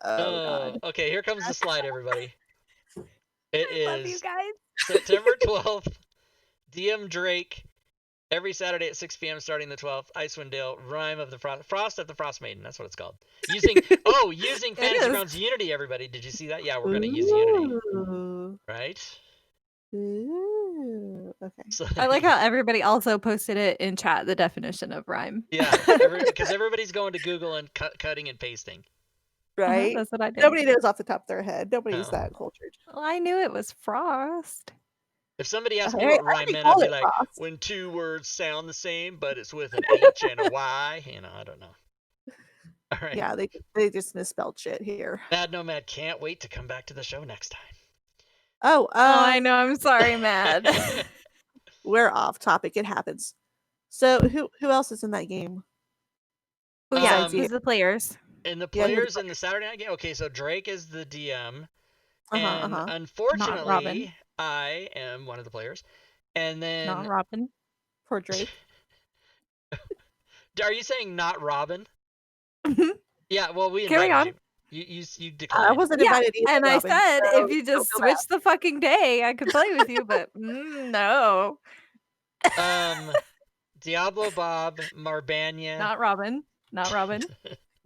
Oh God. Okay, here comes the slide, everybody. It I love you is guys. September 12th. DM Drake. Every Saturday at 6 p.m. starting the 12th. Icewind Dale, Rime of the Frost of the Frost Maiden. That's what it's called. Using Fantasy is. Grounds Unity, everybody. Did you see that? Yeah, we're going to use Unity. Ooh. Right? Ooh. Okay. So, I like how everybody also posted it in chat, the definition of rhyme. Yeah, because everybody's going to Google and cutting and pasting. Right? That's what I did. Nobody knows off the top of their head. Nobody's No. that cultured. Well, I knew it was frost. If somebody asked me Hey, what I rhyme already meant, I'd called be it like, frost. when two words sound the same, but it's with an H and a Y. I don't know. All right. Yeah, they just misspelled shit here. Mad Nomad can't wait to come back to the show next time. Oh, I know. I'm sorry, Mad. we're off topic. It happens. So who else is in that game? Oh, yeah, Um, who's the players? And the Yeah, who the players in the Saturday night game. Okay, so Drake is the DM, and Robin. unfortunately, I am one of the players. And then Not Robin. Poor Drake. are you saying not Robin? Mhm. Yeah, well, we Carry invited on. you I declined. wasn't Yeah, invited either. and I Robin, said so if you don't just feel bad. switch the fucking day, I could play with you, but no. Diablo Bob, Marbania, Not Robin. Not Robin.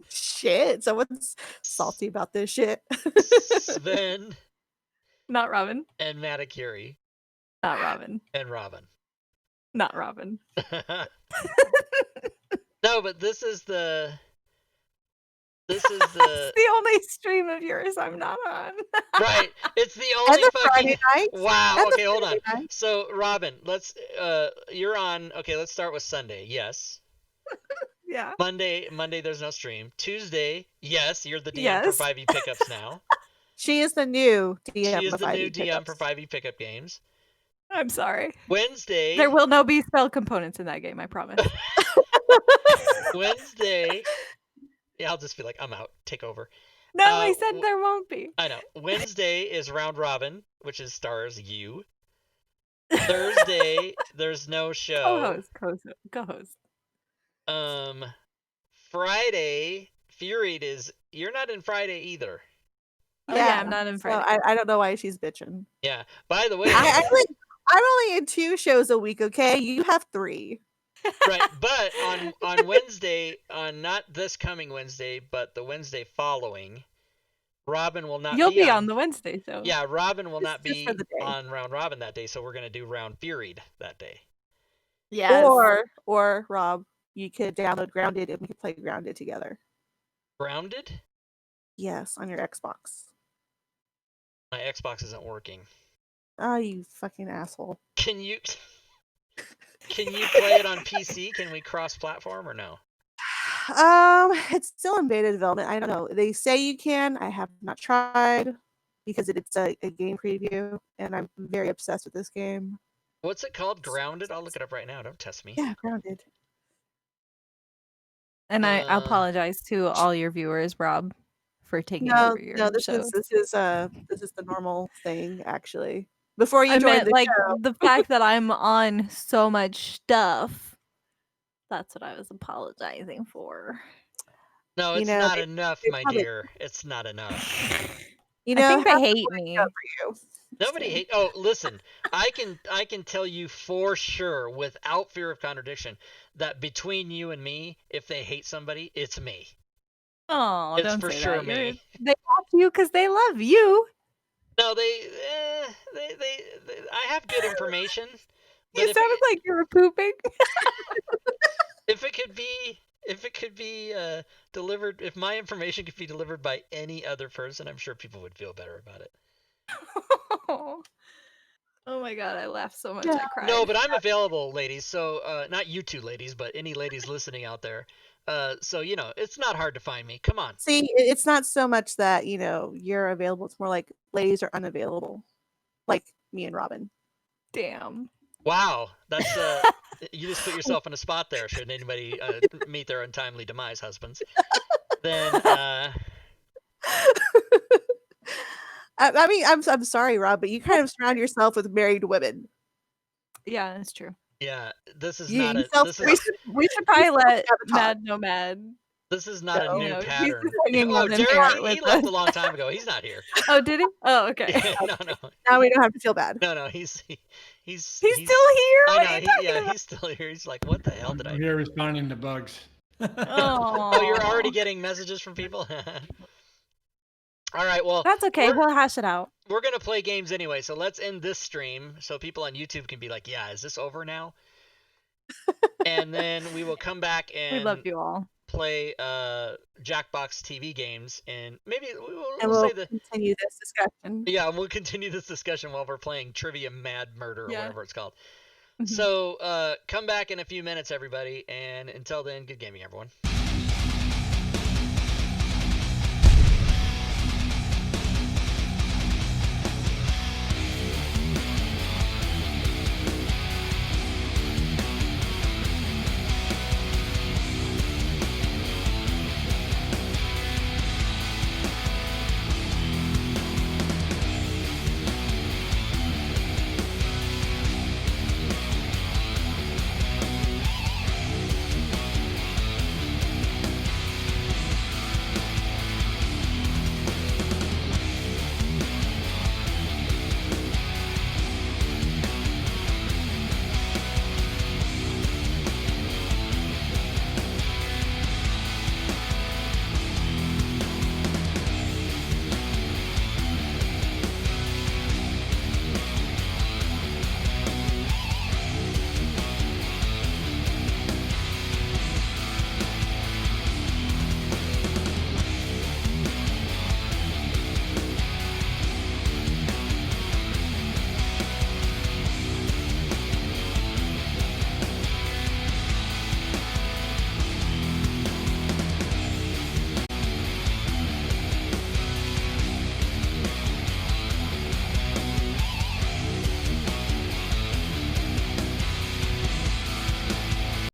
Shit, someone's salty about this shit. Sven, Not Robin. and Matakiri, Not Robin. and Robin. Not Robin. No, but this is the It's the only stream of yours I'm not on. right. It's the And only the fucking Friday nights. wow. And the Okay, hold on. Friday nights. So Robin, let's you're on. Okay, let's start with Sunday. Yes. Yeah. Monday, there's no stream. Tuesday, yes, you're the DM Yes. for 5e pickups now. She is the new DM She is of the new ID DM for pickups. 5e pickup games. I'm sorry. Wednesday, There will no be spell components in that game, I promise. Wednesday. Yeah, I'll just be like, I'm out. Take over. No, I said w- there won't be. I know. Wednesday is round robin, which is stars you. Thursday, there's no show. Co-host. Friday, Furied is you're not in Friday either. Oh, yeah, I'm not in so Friday. I don't know why she's bitching. Yeah. By the way, I'm only in 2 shows a week, okay? You have 3. right, but on Wednesday, on not this coming Wednesday, but the Wednesday following, Robin will not You'll be be on the Wednesday show. Yeah, Robin will Just- not just be for the day. on round robin that day, so we're gonna do round Furied that day. Yes. Or Rob, you could download Grounded and we could play Grounded together. Grounded? Yes, on your Xbox. My Xbox isn't working. Oh, you fucking asshole. Can you play it on PC? Can we cross-platform or no? It's still in beta development. I don't know. They say you can. I have not tried because it's a game preview, and I'm very obsessed with this game. What's it called? Grounded? I'll look it up right now. Don't test me. Yeah, Grounded. And I Uh, apologize to all your viewers, Rob, for taking No, over your no, this show. is the normal thing actually. Before you I joined meant the like show, the fact that I'm on so much stuff. That's what I was apologizing for. No, you it's know, not they- enough, they my probably- dear. It's not enough. you I know, think they have hate someone me. cover you. Nobody Just hate. Oh, listen. I can tell you for sure, without fear of contradiction, that between you and me, if they hate somebody, it's me. Oh, It's don't for say sure that. You're- me. They love you because they love you. No, they I have good information. But You sounded like you were pooping. if it could be delivered, if my information could be delivered by any other person, I'm sure people would feel better about it. Oh my god, I laughed so much Yeah. I cried. No, but I'm available, ladies. So not you two ladies, but any ladies listening out there. So it's not hard to find me. Come on. See, it's not so much that you're available. It's more like ladies are unavailable, like me and Robin. Damn. Wow, that's you just put yourself in a spot there. Should anybody meet their untimely demise, husbands, then I mean, I'm sorry, Rob, but you kind of surround yourself with married women. Yeah, that's true. yeah, this is You not a self- this We is should probably let sabotage. Mad Nomad. this is not a No. new You know, he's pattern. just hanging Oh, on in Derek, part he with left us. a long time ago. He's not here. Oh, did he? Oh, okay. no, Now we don't have to feel bad. no, he's He's still here. I What know. are you talking about? He's still here. He's like, what the hell did I I'm do? here responding to bugs. Oh, you're already Aw. getting messages from people? All right, well, That's okay. we're- We'll hash it out. we're going to play games anyway, so let's end this stream so people on YouTube can be like, yeah, is this over now? And then we will come back We and love you all. play Jackbox TV games, and maybe we'll And say we'll the... continue this discussion. Yeah, we'll continue this discussion while we're playing Trivia Mad Murder or Yeah. whatever it's called. Mhm. So come back in a few minutes, everybody, and until then, good gaming, everyone.